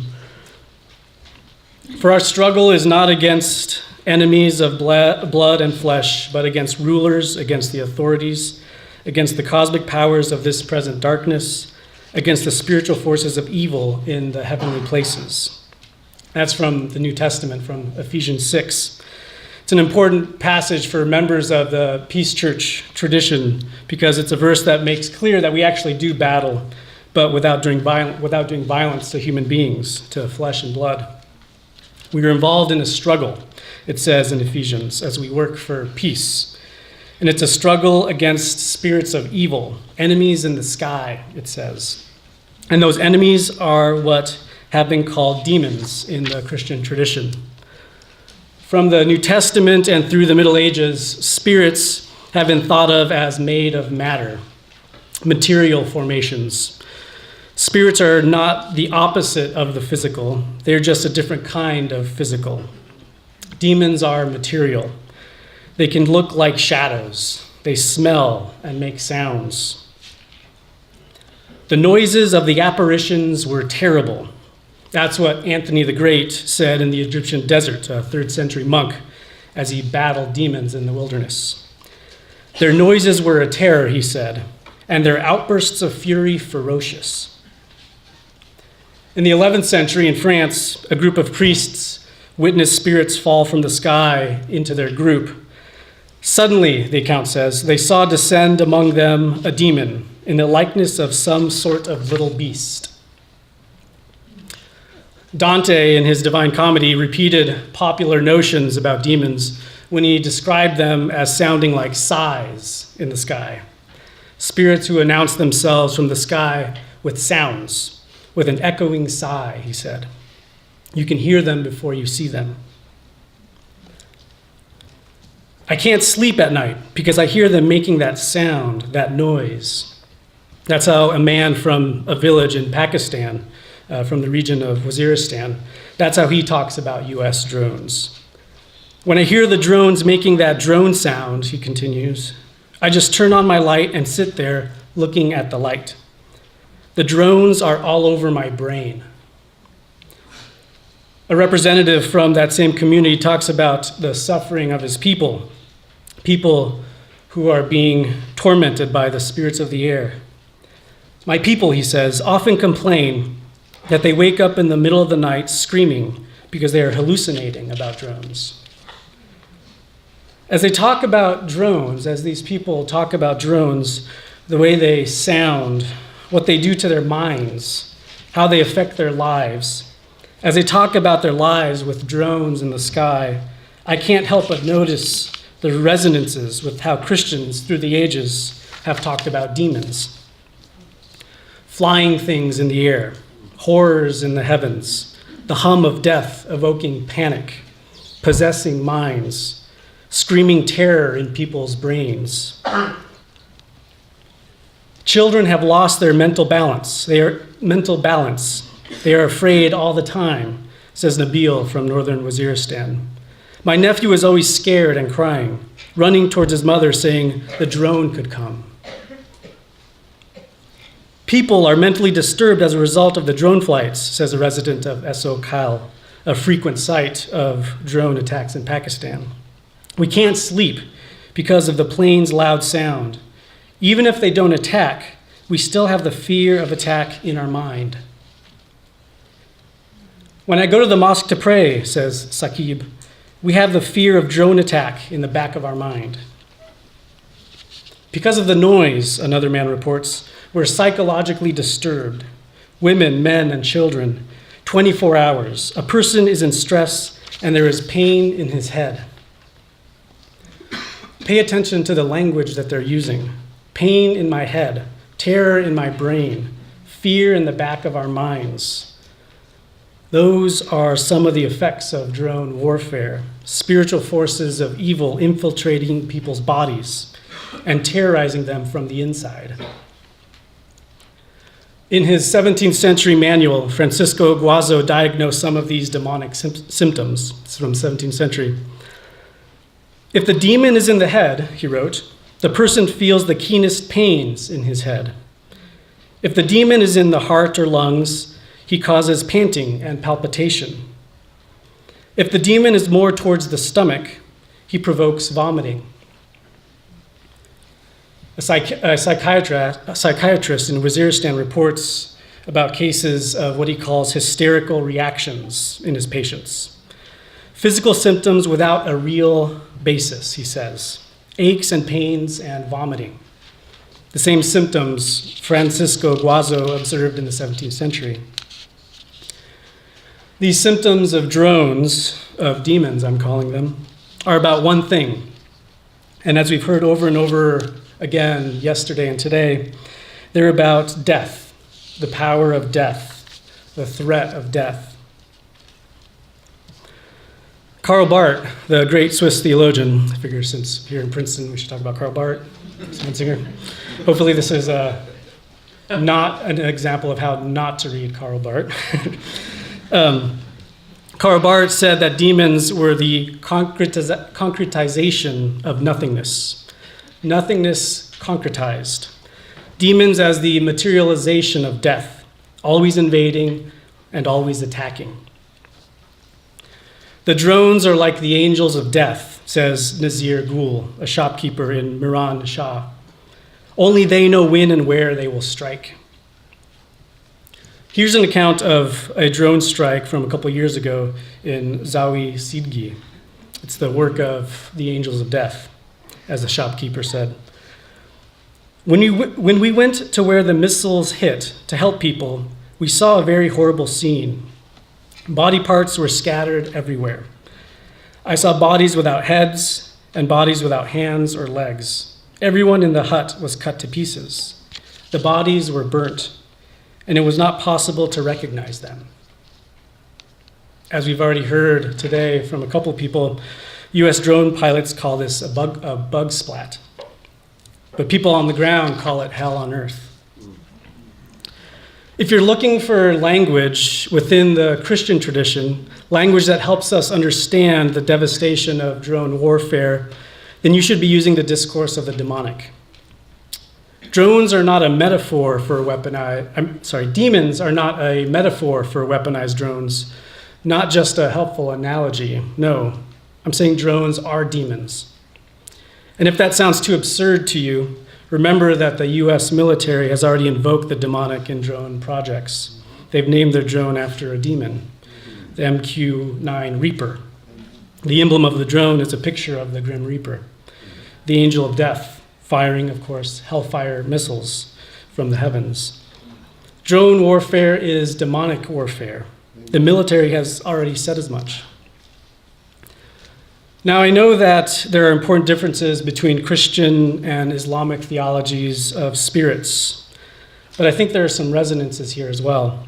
For our struggle is not against enemies of blood and flesh, but against rulers, against the authorities, against the cosmic powers of this present darkness, against the spiritual forces of evil in the heavenly places. That's from the New Testament, from Ephesians 6. It's an important passage for members of the Peace Church tradition because it's a verse that makes clear that we actually do battle, but without doing violence to human beings, to flesh and blood. We are involved in a struggle, it says in Ephesians, as we work for peace. And it's a struggle against spirits of evil, enemies in the sky, it says. And those enemies are what have been called demons in the Christian tradition. From the New Testament and through the Middle Ages, spirits have been thought of as made of matter, material formations. Spirits are not the opposite of the physical. They're just a different kind of physical. Demons are material. They can look like shadows. They smell and make sounds. The noises of the apparitions were terrible. That's what Anthony the Great said in the Egyptian desert, a 3rd century monk, as he battled demons in the wilderness. Their noises were a terror, he said, and their outbursts of fury ferocious. In the 11th century in France, a group of priests witnessed spirits fall from the sky into their group. Suddenly, the account says, they saw descend among them a demon in the likeness of some sort of little beast. Dante, in his Divine Comedy, repeated popular notions about demons when he described them as sounding like sighs in the sky. Spirits who announce themselves from the sky with sounds, with an echoing sigh, he said. You can hear them before you see them. I can't sleep at night because I hear them making that sound, that noise. That's how a man from a village in Pakistan, from the region of Waziristan, that's how he talks about U.S. drones. When I hear the drones making that drone sound, he continues, I just turn on my light and sit there looking at the light. The drones are all over my brain. A representative from that same community talks about the suffering of his people who are being tormented by the spirits of the air. My people, he says, often complain that they wake up in the middle of the night screaming because they are hallucinating about drones. As they talk about drones, as these people talk about drones, the way they sound, what they do to their minds, how they affect their lives, as they talk about their lives with drones in the sky, I can't help but notice the resonances with how Christians through the ages have talked about demons. Flying things in the air, horrors in the heavens, the hum of death evoking panic, possessing minds, screaming terror in people's brains. Children have lost their mental balance. They are afraid all the time, says Nabil from northern Waziristan. My nephew is always scared and crying, running towards his mother saying the drone could come. People are mentally disturbed as a result of the drone flights, says a resident of Sohaib, a frequent site of drone attacks in Pakistan. We can't sleep because of the plane's loud sound. Even if they don't attack, we still have the fear of attack in our mind. When I go to the mosque to pray, says Sohaib, we have the fear of drone attack in the back of our mind. Because of the noise, another man reports, we're psychologically disturbed. Women, men, and children, 24 hours. A person is in stress and there is pain in his head. Pay attention to the language that they're using. Pain in my head, terror in my brain, fear in the back of our minds. Those are some of the effects of drone warfare, spiritual forces of evil infiltrating people's bodies and terrorizing them from the inside. In his 17th century manual, Francisco Guazzo diagnosed some of these demonic symptoms. It's from the 17th century. If the demon is in the head, he wrote, the person feels the keenest pains in his head. If the demon is in the heart or lungs, he causes panting and palpitation. If the demon is more towards the stomach, he provokes vomiting. A psychiatrist in Waziristan reports about cases of what he calls hysterical reactions in his patients. Physical symptoms without a real basis, he says. Aches and pains and vomiting. The same symptoms Francisco Guazzo observed in the 17th century. These symptoms of drones, of demons I'm calling them, are about one thing. And as we've heard over and over again yesterday and today, they're about death, the power of death, the threat of death. Karl Barth, the great Swiss theologian, I figure since here in Princeton we should talk about Karl Barth, Hunsinger. Hopefully this is not an example of how not to read Karl Barth. Karl Barth said that demons were the concretization of nothingness. Nothingness concretized. Demons as the materialization of death, always invading and always attacking. The drones are like the angels of death, says Nazir Gul, a shopkeeper in Miran Shah. Only they know when and where they will strike. Here's an account of a drone strike from a couple years ago in Zawi Sidgi. It's the work of the angels of death, as the shopkeeper said. When we went to where the missiles hit to help people, we saw a very horrible scene. Body parts were scattered everywhere. I saw bodies without heads and bodies without hands or legs. Everyone in the hut was cut to pieces. The bodies were burnt, and it was not possible to recognize them. As we've already heard today from a couple people, US drone pilots call this a bug splat. But people on the ground call it hell on earth. If you're looking for language within the Christian tradition, language that helps us understand the devastation of drone warfare, then you should be using the discourse of the demonic. Drones are not a metaphor for demons are not a metaphor for weaponized drones, not just a helpful analogy. No, I'm saying drones are demons. And if that sounds too absurd to you, remember that the US military has already invoked the demonic in drone projects. They've named their drone after a demon, the MQ-9 Reaper. The emblem of the drone is a picture of the Grim Reaper, the angel of death, firing, of course, hellfire missiles from the heavens. Drone warfare is demonic warfare. The military has already said as much. Now, I know that there are important differences between Christian and Islamic theologies of spirits, but I think there are some resonances here as well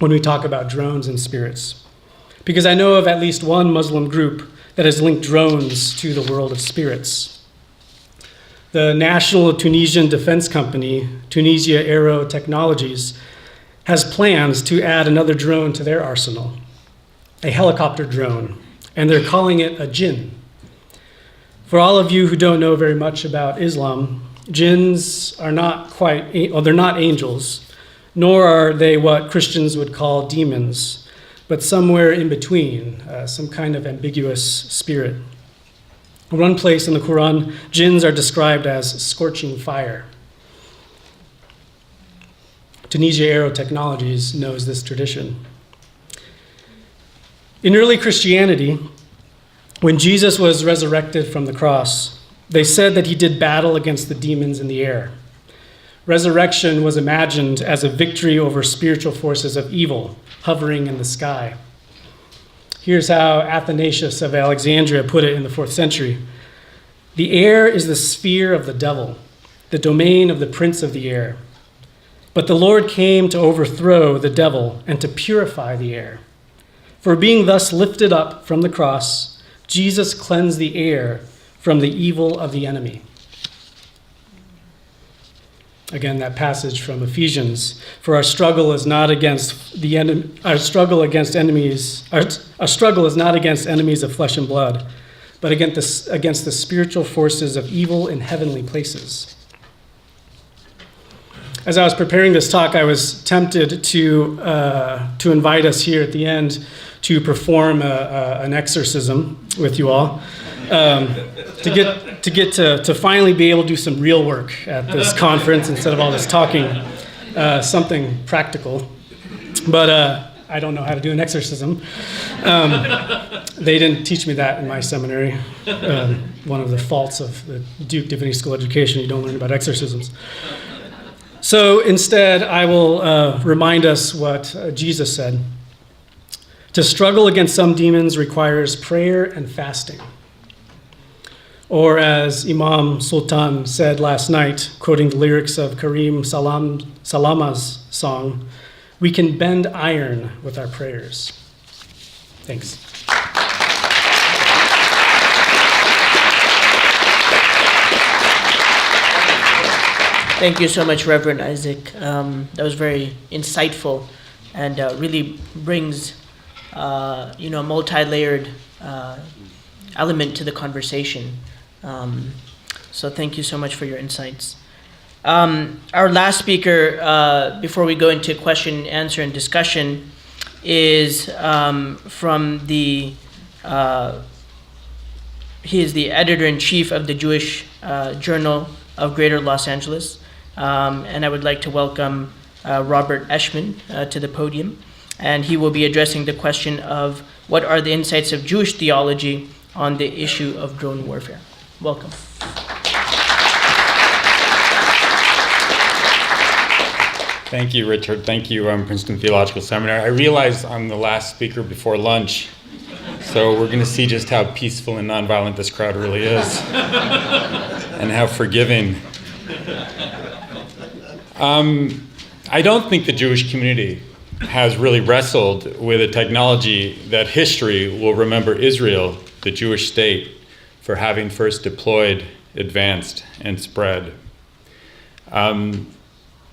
when we talk about drones and spirits. Because I know of at least one Muslim group that has linked drones to the world of spirits. The National Tunisian Defense Company, Tunisia Aero Technologies, has plans to add another drone to their arsenal, a helicopter drone, and they're calling it a jinn. For all of you who don't know very much about Islam, jinns are they're not angels, nor are they what Christians would call demons, but somewhere in between, some kind of ambiguous spirit. In one place in the Quran, jinns are described as scorching fire. Tunisia Aero Technologies knows this tradition. In early Christianity, when Jesus was resurrected from the cross, they said that he did battle against the demons in the air. Resurrection was imagined as a victory over spiritual forces of evil hovering in the sky. Here's how Athanasius of Alexandria put it in the 4th century. The air is the sphere of the devil, the domain of the prince of the air. But the Lord came to overthrow the devil and to purify the air. For being thus lifted up from the cross, Jesus cleansed the air from the evil of the enemy. Again, that passage from Ephesians. For our struggle is not against the enemy. Our struggle is not against enemies of flesh and blood, but against the spiritual forces of evil in heavenly places. As I was preparing this talk, I was tempted to invite us here at the end to perform an exorcism with you all, to finally be able to do some real work at this conference instead of all this talking, something practical. But I don't know how to do an exorcism. They didn't teach me that in my seminary. One of the faults of the Duke Divinity School education, you don't learn about exorcisms. So instead, I will remind us what Jesus said. To struggle against some demons requires prayer and fasting. Or as Imam Sultan said last night, quoting the lyrics of Karim Salama's song, we can bend iron with our prayers. Thanks.
Thank you so much, Reverend Isaac. That was very insightful and really brings a multi-layered element to the conversation. So thank you so much for your insights. Our last speaker, before we go into question, answer, and discussion, is from the, he is the editor-in-chief of the Jewish Journal of Greater Los Angeles. And I would like to welcome Robert Eschman to the podium. And he will be addressing the question of what are the insights of Jewish theology on the issue of drone warfare. Welcome.
Thank you, Richard. Thank you, Princeton Theological Seminary. I realize I'm the last speaker before lunch, so we're going to see just how peaceful and nonviolent this crowd really is, and how forgiving. I don't think the Jewish community has really wrestled with a technology that history will remember Israel, the Jewish state, for having first deployed, advanced, and spread.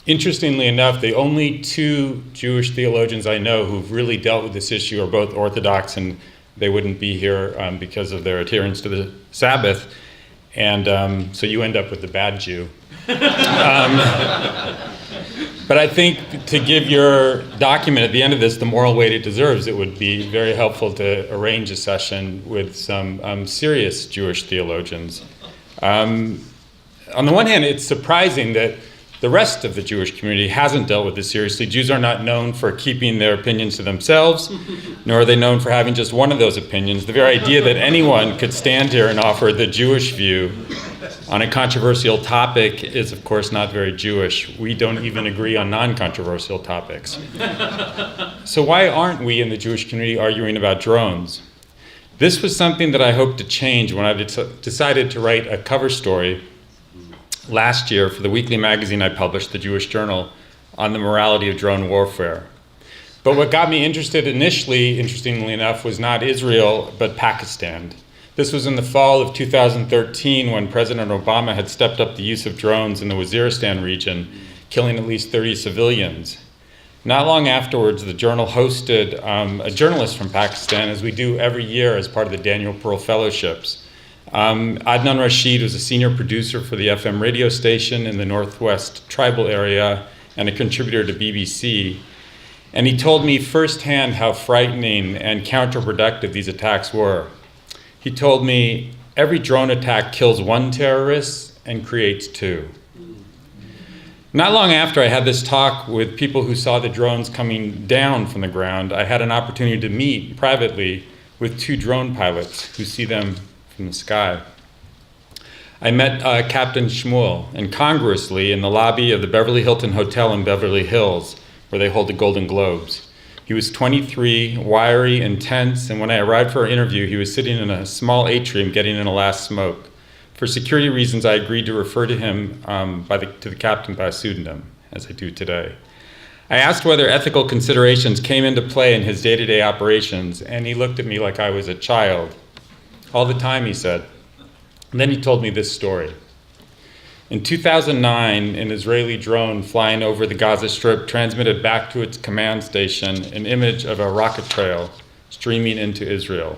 Interestingly enough, the only two Jewish theologians I know who've really dealt with this issue are both Orthodox, and they wouldn't be here because of their adherence to the Sabbath. And so you end up with the bad Jew. But I think to give your document at the end of this the moral weight it deserves, it would be very helpful to arrange a session with some serious Jewish theologians. On the one hand, it's surprising that the rest of the Jewish community hasn't dealt with this seriously. Jews are not known for keeping their opinions to themselves, nor are they known for having just one of those opinions. The very idea that anyone could stand here and offer the Jewish view on a controversial topic is, of course, not very Jewish. We don't even agree on non-controversial topics. So why aren't we in the Jewish community arguing about drones? This was something that I hoped to change when I decided to write a cover story last year for the weekly magazine I published, the Jewish Journal, on the morality of drone warfare. But what got me interested initially, interestingly enough, was not Israel, but Pakistan. This was in the fall of 2013 when President Obama had stepped up the use of drones in the Waziristan region, killing at least 30 civilians. Not long afterwards, the Journal hosted a journalist from Pakistan, as we do every year as part of the Daniel Pearl Fellowships. Adnan Rashid was a senior producer for the FM radio station in the Northwest tribal area and a contributor to BBC. And he told me firsthand how frightening and counterproductive these attacks were. He told me, every drone attack kills one terrorist and creates two. Not long after I had this talk with people who saw the drones coming down from the ground, I had an opportunity to meet privately with two drone pilots who see them from the sky. I met Captain Shmuel incongruously in the lobby of the Beverly Hilton Hotel in Beverly Hills, where they hold the Golden Globes. He was 23, wiry, intense, and when I arrived for our interview, he was sitting in a small atrium getting in a last smoke. For security reasons, I agreed to refer to him to the captain by a pseudonym, as I do today. I asked whether ethical considerations came into play in his day-to-day operations, and he looked at me like I was a child. All the time, he said. And then he told me this story. In 2009, an Israeli drone flying over the Gaza Strip transmitted back to its command station an image of a rocket trail streaming into Israel.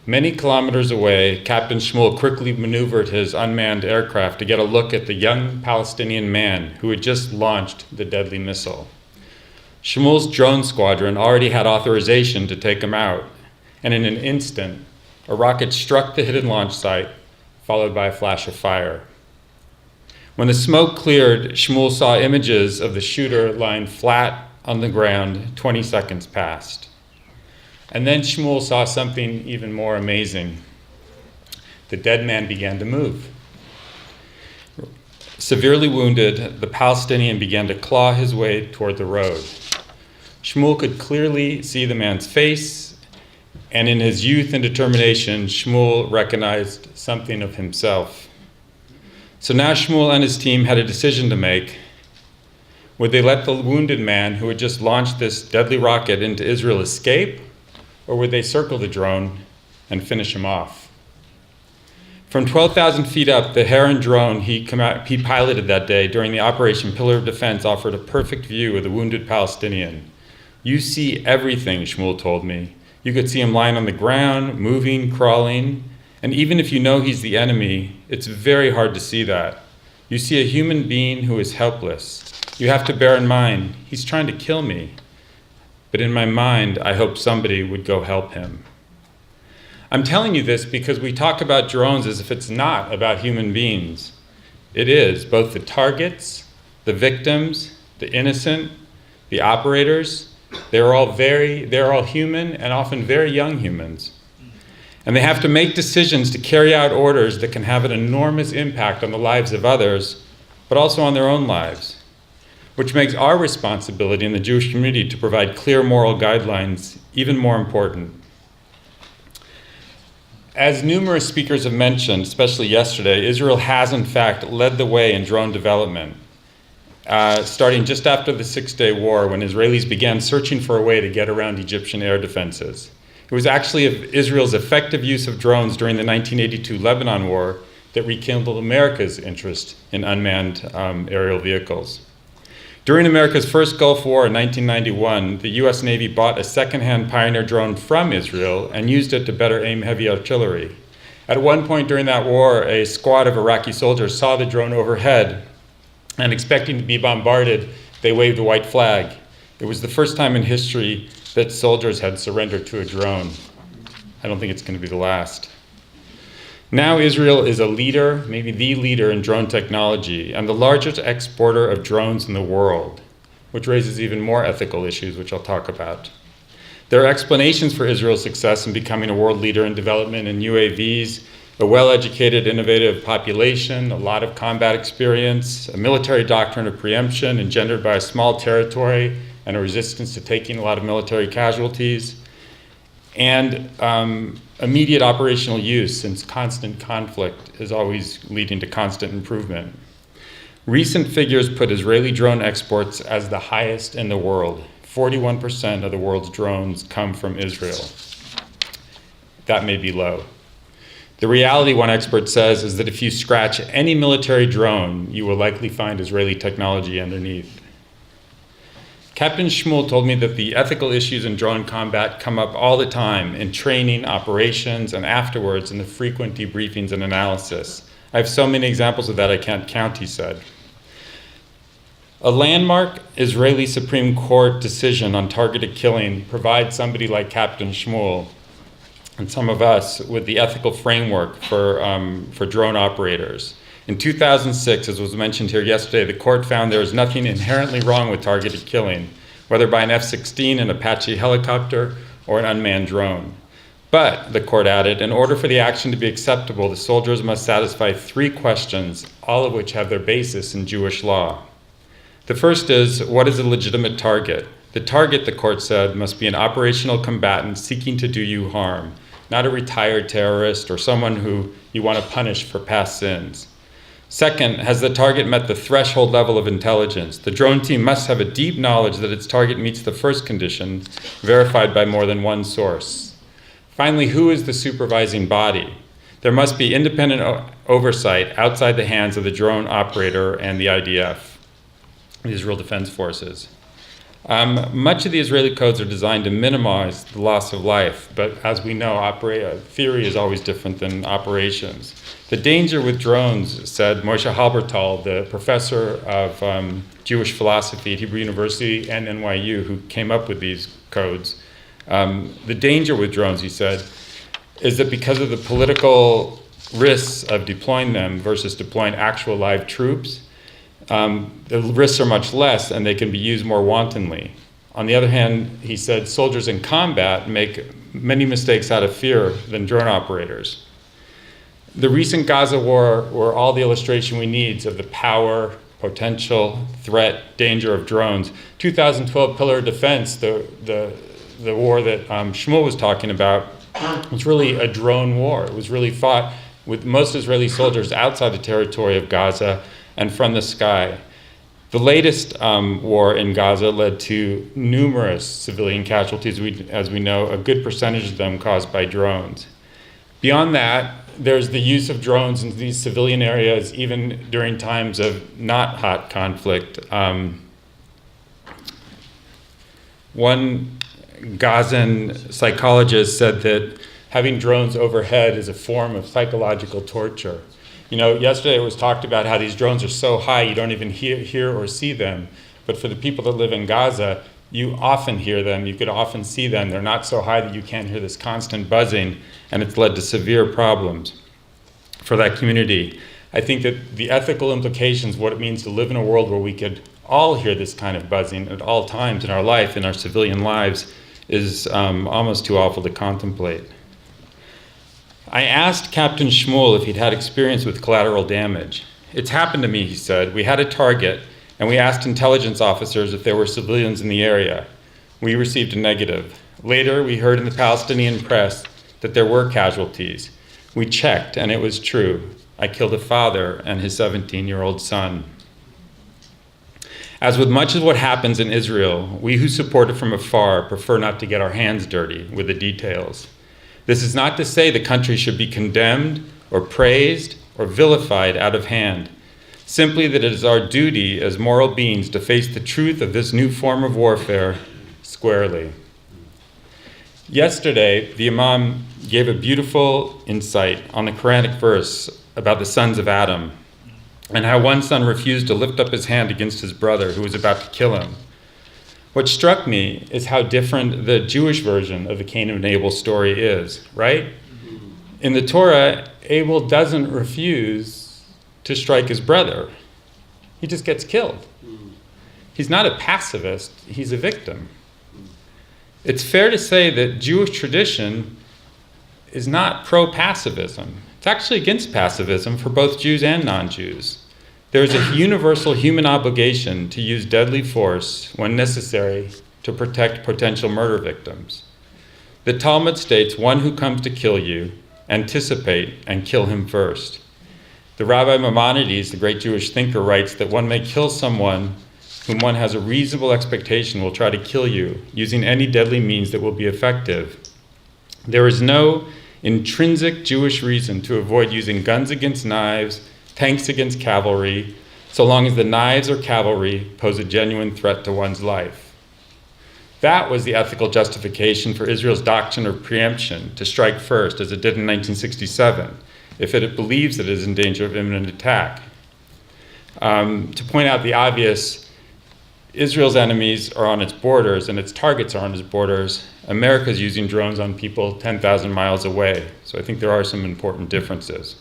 Many kilometers away, Captain Shmuel quickly maneuvered his unmanned aircraft to get a look at the young Palestinian man who had just launched the deadly missile. Shmuel's drone squadron already had authorization to take him out, and in an instant, a rocket struck the hidden launch site, followed by a flash of fire. When the smoke cleared, Shmuel saw images of the shooter lying flat on the ground 20 seconds past. And then Shmuel saw something even more amazing. The dead man began to move. Severely wounded, the Palestinian began to claw his way toward the road. Shmuel could clearly see the man's face, and in his youth and determination, Shmuel recognized something of himself. So now Shmuel and his team had a decision to make. Would they let the wounded man who had just launched this deadly rocket into Israel escape, or would they circle the drone and finish him off? From 12,000 feet up, the Heron drone he piloted that day during the Operation Pillar of Defense offered a perfect view of the wounded Palestinian. You see everything, Shmuel told me. You could see him lying on the ground, moving, crawling, and even if you know he's the enemy, it's very hard to see that. You see a human being who is helpless. You have to bear in mind, he's trying to kill me. But in my mind, I hope somebody would go help him. I'm telling you this because we talk about drones as if it's not about human beings. It is, both the targets, the victims, the innocent, the operators. They're all human and often very young humans. And they have to make decisions to carry out orders that can have an enormous impact on the lives of others, but also on their own lives, which makes our responsibility in the Jewish community to provide clear moral guidelines even more important. As numerous speakers have mentioned, especially yesterday, Israel has in fact led the way in drone development, starting just after the Six-Day War when Israelis began searching for a way to get around Egyptian air defenses. It was actually Israel's effective use of drones during the 1982 Lebanon War that rekindled America's interest in unmanned aerial vehicles. During America's first Gulf War in 1991, the US Navy bought a second-hand Pioneer drone from Israel and used it to better aim heavy artillery. At one point during that war, a squad of Iraqi soldiers saw the drone overhead, and expecting to be bombarded, they waved a white flag. It was the first time in history that soldiers had surrendered to a drone. I don't think it's going to be the last. Now Israel is a leader, maybe the leader in drone technology, and the largest exporter of drones in the world, which raises even more ethical issues, which I'll talk about. There are explanations for Israel's success in becoming a world leader in development in UAVs, a well-educated, innovative population, a lot of combat experience, a military doctrine of preemption engendered by a small territory and a resistance to taking a lot of military casualties, and immediate operational use, since constant conflict is always leading to constant improvement. Recent figures put Israeli drone exports as the highest in the world. 41% of the world's drones come from Israel. That may be low. The reality, one expert says, is that if you scratch any military drone, you will likely find Israeli technology underneath. Captain Shmuel told me that the ethical issues in drone combat come up all the time in training, operations, and afterwards in the frequent debriefings and analysis. I have so many examples of that I can't count, he said. A landmark Israeli Supreme Court decision on targeted killing provides somebody like Captain Shmuel and some of us with the ethical framework for drone operators. In 2006, as was mentioned here yesterday, the court found there was nothing inherently wrong with targeted killing, whether by an F-16, an Apache helicopter, or an unmanned drone. But, the court added, in order for the action to be acceptable, the soldiers must satisfy 3 questions, all of which have their basis in Jewish law. The first is, what is a legitimate target? The target, the court said, must be an operational combatant seeking to do you harm, not a retired terrorist or someone who you want to punish for past sins. Second, has the target met the threshold level of intelligence? The drone team must have a deep knowledge that its target meets the first condition, verified by more than one source. Finally, who is the supervising body? There must be independent oversight outside the hands of the drone operator and the IDF, the Israel Defense Forces. Much of the Israeli codes are designed to minimize the loss of life, but as we know, theory is always different than operations. The danger with drones, said Moshe Halbertal, the professor of Jewish philosophy at Hebrew University and NYU, who came up with these codes, the danger with drones, he said, is that because of the political risks of deploying them versus deploying actual live troops, the risks are much less and they can be used more wantonly. On the other hand, he said, soldiers in combat make many mistakes out of fear than drone operators. The recent Gaza war were all the illustration we need of the power, potential, threat, danger of drones. 2012 Pillar of Defense, the war that Shmuel was talking about, was really a drone war. It was really fought with most Israeli soldiers outside the territory of Gaza and from the sky. The latest war in Gaza led to numerous civilian casualties, as we know, a good percentage of them caused by drones. Beyond that, there's the use of drones in these civilian areas, even during times of not hot conflict. One Gazan psychologist said that having drones overhead is a form of psychological torture. You know, yesterday it was talked about how these drones are so high you don't even hear or see them. But for the people that live in Gaza, you often hear them, you could often see them. They're not so high that you can't hear this constant buzzing, and it's led to severe problems for that community. I think that the ethical implications, what it means to live in a world where we could all hear this kind of buzzing at all times in our life, in our civilian lives, is almost too awful to contemplate. I asked Captain Shmuel if he'd had experience with collateral damage. It's happened to me, he said. We had a target, and we asked intelligence officers if there were civilians in the area. We received a negative. Later, we heard in the Palestinian press that there were casualties. We checked, and it was true. I killed a father and his 17-year-old son. As with much of what happens in Israel, we who support it from afar prefer not to get our hands dirty with the details. This is not to say the country should be condemned or praised or vilified out of hand, simply that it is our duty as moral beings to face the truth of this new form of warfare squarely. Yesterday, the Imam gave a beautiful insight on the Quranic verse about the sons of Adam and how one son refused to lift up his hand against his brother who was about to kill him. What struck me is how different the Jewish version of the Cain and Abel story is, right? In the Torah, Abel doesn't refuse to strike his brother. He just gets killed. He's not a pacifist, he's a victim. It's fair to say that Jewish tradition is not pro-pacifism. It's actually against pacifism for both Jews and non-Jews. There is a universal human obligation to use deadly force when necessary to protect potential murder victims. The Talmud states, one who comes to kill you, anticipate and kill him first. The Rabbi Maimonides, the great Jewish thinker, writes that one may kill someone whom one has a reasonable expectation will try to kill you, using any deadly means that will be effective. There is no intrinsic Jewish reason to avoid using guns against knives, tanks against cavalry, so long as the knives or cavalry pose a genuine threat to one's life. That was the ethical justification for Israel's doctrine of preemption, to strike first, as it did in 1967, if it believes it is in danger of imminent attack. To point out the obvious, Israel's enemies are on its borders and its targets are on its borders. America's using drones on people 10,000 miles away. So I think there are some important differences.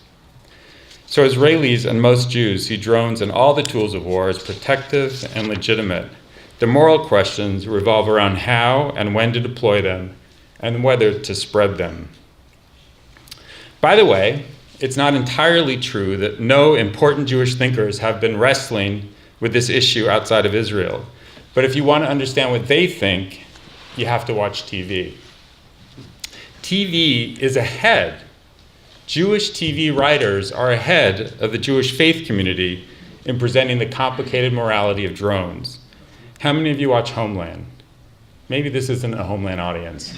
So Israelis and most Jews see drones and all the tools of war as protective and legitimate. The moral questions revolve around how and when to deploy them and whether to spread them. By the way, it's not entirely true that no important Jewish thinkers have been wrestling with this issue outside of Israel. But if you want to understand what they think, you have to watch TV. TV is ahead. Jewish TV writers are ahead of the Jewish faith community in presenting the complicated morality of drones. How many of you watch Homeland? Maybe this isn't a Homeland audience.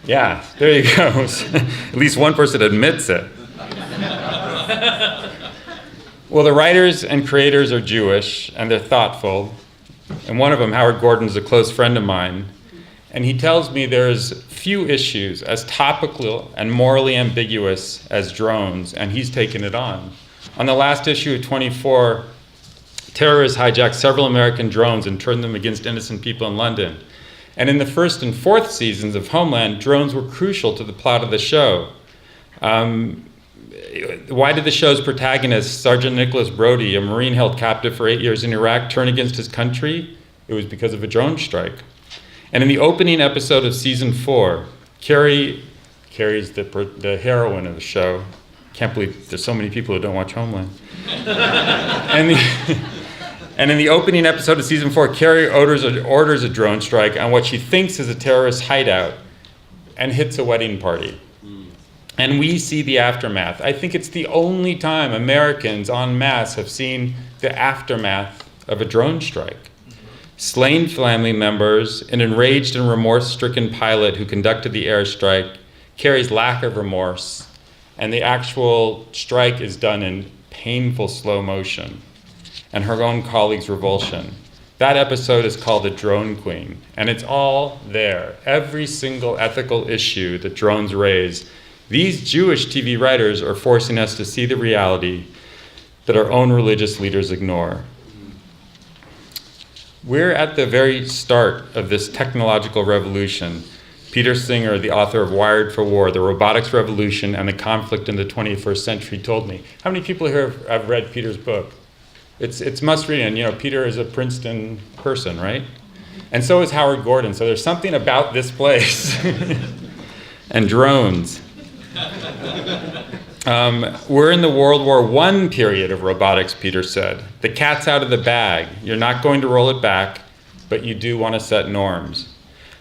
Yeah, there you go. At least one person admits it. Well, the writers and creators are Jewish, and they're thoughtful. And one of them, Howard Gordon, is a close friend of mine. And he tells me there's few issues as topical and morally ambiguous as drones, and he's taken it on. On the last issue of 24, terrorists hijacked several American drones and turned them against innocent people in London. And in the first and fourth seasons of Homeland, drones were crucial to the plot of the show. Why did the show's protagonist, Sergeant Nicholas Brody, a Marine held captive for 8 years in Iraq, turn against his country? It was because of a drone strike. And in the opening episode of season 4, Carrie's the heroine of the show. Can't believe there's so many people who don't watch Homeland. And in the opening episode of season 4, Carrie orders a drone strike on what she thinks is a terrorist hideout and hits a wedding party. And we see the aftermath. I think it's the only time Americans en masse have seen the aftermath of a drone strike. Slain family members, an enraged and remorse-stricken pilot who conducted the airstrike, Carrie's lack of remorse, and the actual strike is done in painful slow motion, and her own colleagues' revulsion. That episode is called The Drone Queen, and it's all there. Every single ethical issue that drones raise. These Jewish TV writers are forcing us to see the reality that our own religious leaders ignore. We're at the very start of this technological revolution. Peter Singer, the author of Wired for War, The Robotics Revolution and the Conflict in the 21st Century, told me. How many people here have read Peter's book? It's must read, and Peter is a Princeton person, right? And so is Howard Gordon, so there's something about this place. And drones. We're in the World War I period of robotics, Peter said. The cat's out of the bag. You're not going to roll it back, but you do want to set norms.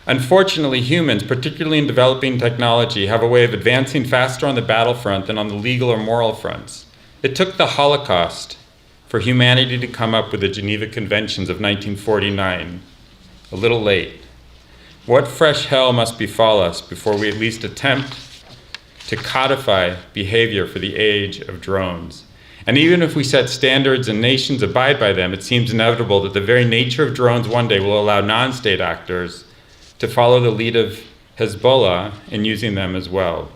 Unfortunately, humans, particularly in developing technology, have a way of advancing faster on the battlefront than on the legal or moral fronts. It took the Holocaust for humanity to come up with the Geneva Conventions of 1949. A little late. What fresh hell must befall us before we at least attempt to codify behavior for the age of drones? And even if we set standards and nations abide by them, it seems inevitable that the very nature of drones one day will allow non-state actors to follow the lead of Hezbollah in using them as well.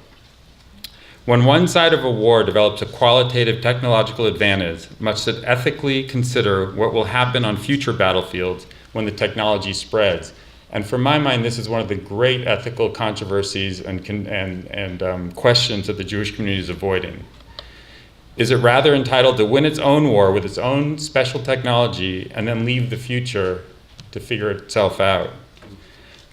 When one side of a war develops a qualitative technological advantage, must it ethically consider what will happen on future battlefields when the technology spreads? And from my mind, this is one of the great ethical controversies and questions that the Jewish community is avoiding. Is it rather entitled to win its own war with its own special technology and then leave the future to figure itself out?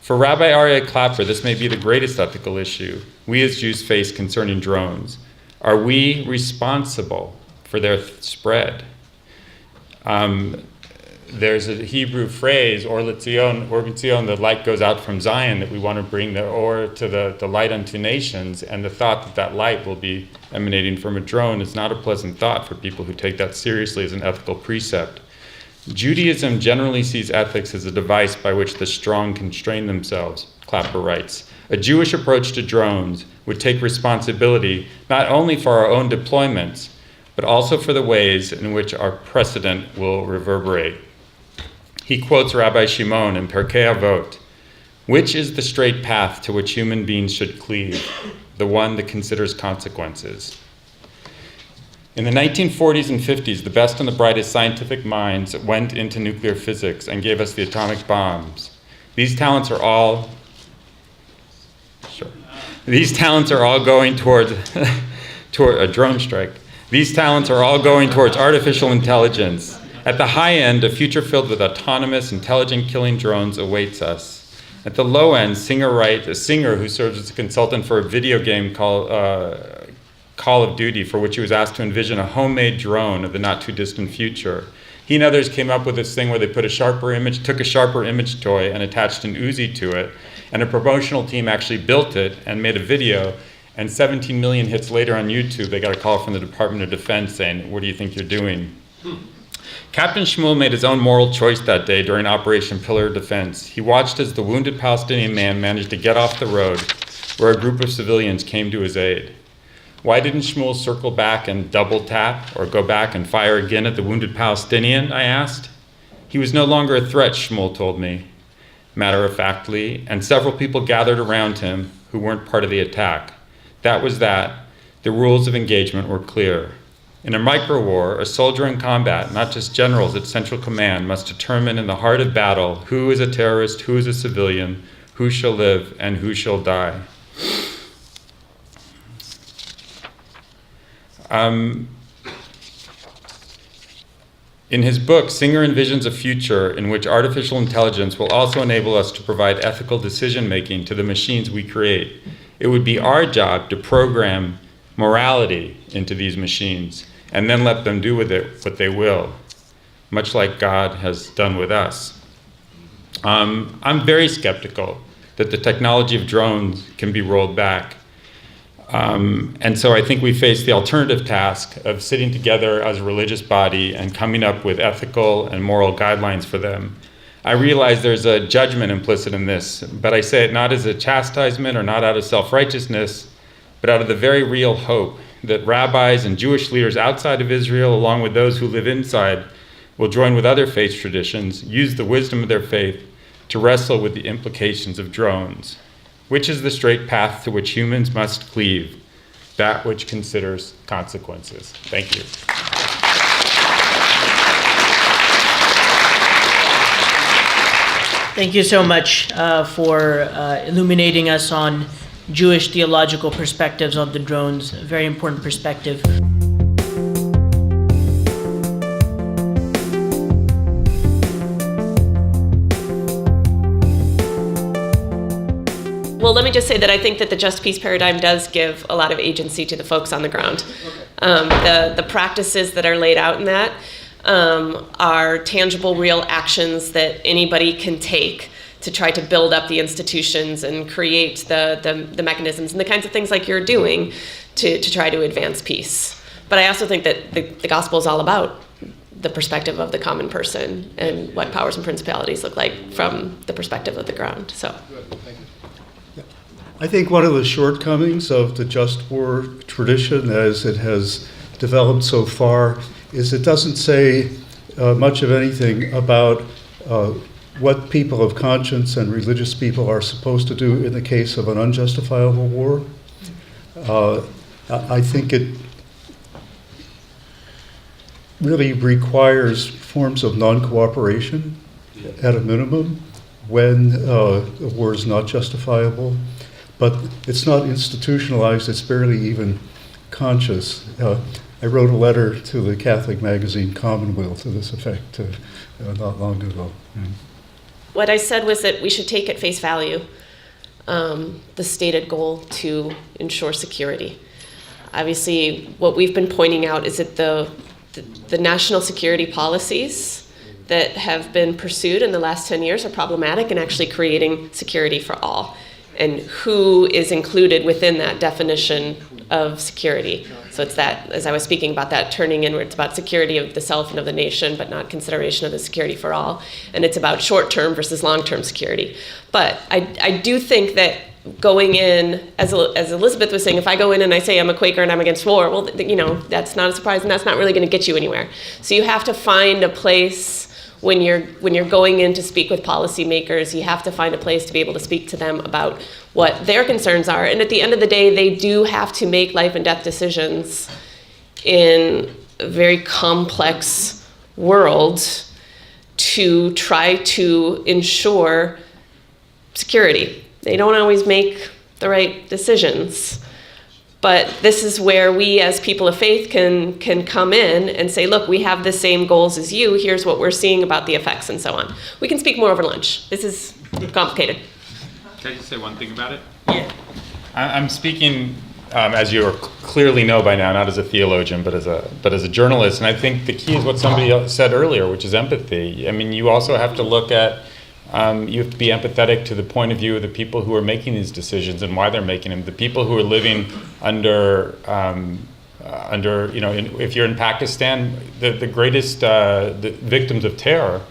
For Rabbi Aryeh Clapper, this may be the greatest ethical issue we as Jews face concerning drones. Are we responsible for their spread? There's a Hebrew phrase, Or L'Tzion, the light goes out from Zion, that we want to bring the Or to the light unto nations, and the thought that that light will be emanating from a drone is not a pleasant thought for people who take that seriously as an ethical precept. Judaism generally sees ethics as a device by which the strong constrain themselves, Clapper writes. A Jewish approach to drones would take responsibility not only for our own deployments, but also for the ways in which our precedent will reverberate. He quotes Rabbi Shimon in Pirkei Avot, which is the straight path to which human beings should cleave, the one that considers consequences. In the 1940s and 50s, the best and the brightest scientific minds went into nuclear physics and gave us the atomic bombs. These talents are all going toward a drone strike. These talents are all going towards artificial intelligence. At the high end, a future filled with autonomous, intelligent killing drones awaits us. At the low end, a singer who serves as a consultant for a video game called Call of Duty, for which he was asked to envision a homemade drone of the not too distant future. He and others came up with this thing where they took a sharper image toy and attached an Uzi to it, and a promotional team actually built it and made a video, and 17 million hits later on YouTube, they got a call from the Department of Defense saying, "What do you think you're doing?" Captain Shmuel made his own moral choice that day during Operation Pillar of Defense. He watched as the wounded Palestinian man managed to get off the road where a group of civilians came to his aid. Why didn't Shmuel circle back and double tap or go back and fire again at the wounded Palestinian, I asked. He was no longer a threat, Shmuel told me, matter-of-factly, and several people gathered around him who weren't part of the attack. That was that. The rules of engagement were clear. In a micro-war, a soldier in combat, not just generals at Central Command, must determine in the heart of battle who is a terrorist, who is a civilian, who shall live, and who shall die. In his book, Singer envisions a future in which artificial intelligence will also enable us to provide ethical decision-making to the machines we create. It would be our job to program morality into these machines and then let them do with it what they will, much like God has done with us. I'm very skeptical that the technology of drones can be rolled back. And so I think we face the alternative task of sitting together as a religious body and coming up with ethical and moral guidelines for them. I realize there's a judgment implicit in this, but I say it not as a chastisement or not out of self-righteousness, but out of the very real hope that rabbis and Jewish leaders outside of Israel, along with those who live inside, will join with other faith traditions, use the wisdom of their faith to wrestle with the implications of drones. Which is the straight path to which humans must cleave, that which considers consequences. Thank you.
Thank you so much for illuminating us on Jewish theological perspectives on the drones. A very important perspective.
Well, let me just say that I think that the just peace paradigm does give a lot of agency to the folks on the ground. The practices that are laid out in that are tangible, real actions that anybody can take to try to build up the institutions and create the mechanisms and the kinds of things like you're doing to try to advance peace. But I also think that the gospel is all about the perspective of the common person and what powers and principalities look like from the perspective of the ground. So.
I think one of the shortcomings of the just war tradition as it has developed so far is it doesn't say much of anything about what people of conscience and religious people are supposed to do in the case of an unjustifiable war. I think it really requires forms of non-cooperation at a minimum when a war is not justifiable. But it's not institutionalized, it's barely even conscious. I wrote a letter to the Catholic magazine Commonweal to this effect not long ago.
What I said was that we should take at face value the stated goal to ensure security. Obviously, what we've been pointing out is that the national security policies that have been pursued in the last 10 years are problematic in actually creating security for all, and who is included within that definition of security. So it's that, as I was speaking about that turning inward, it's about security of the self and of the nation, but not consideration of the security for all. And it's about short-term versus long-term security. But I do think that going in, as Elizabeth was saying, if I go in and I say I'm a Quaker and I'm against war, well, that's not a surprise, and that's not really going to get you anywhere. So you have to find a place when you're going in to speak with policymakers, you have to find a place to be able to speak to them about what their concerns are. And at the end of the day, they do have to make life and death decisions in a very complex world to try to ensure security. They don't always make the right decisions. But this is where we as people of faith can come in and say, look, we have the same goals as you. Here's what we're seeing about the effects and so on. We can speak more over lunch. This is complicated.
Can I just say one thing about it?
Yeah.
I'm speaking, as you clearly know by now, not as a theologian, but as a journalist. And I think the key is what somebody else said earlier, which is empathy. I mean, you also have to look at, you have to be empathetic to the point of view of the people who are making these decisions and why they're making them. The people who are living under, if you're in Pakistan, the greatest the victims of terror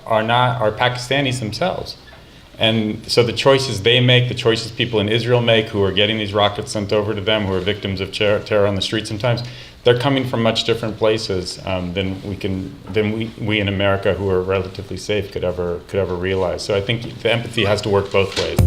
are Pakistanis themselves. And so the choices they make, the choices people in Israel make who are getting these rockets sent over to them, who are victims of terror on the street sometimes, they're coming from much different places than we in America who are relatively safe could ever realize. So I think the empathy has to work both ways.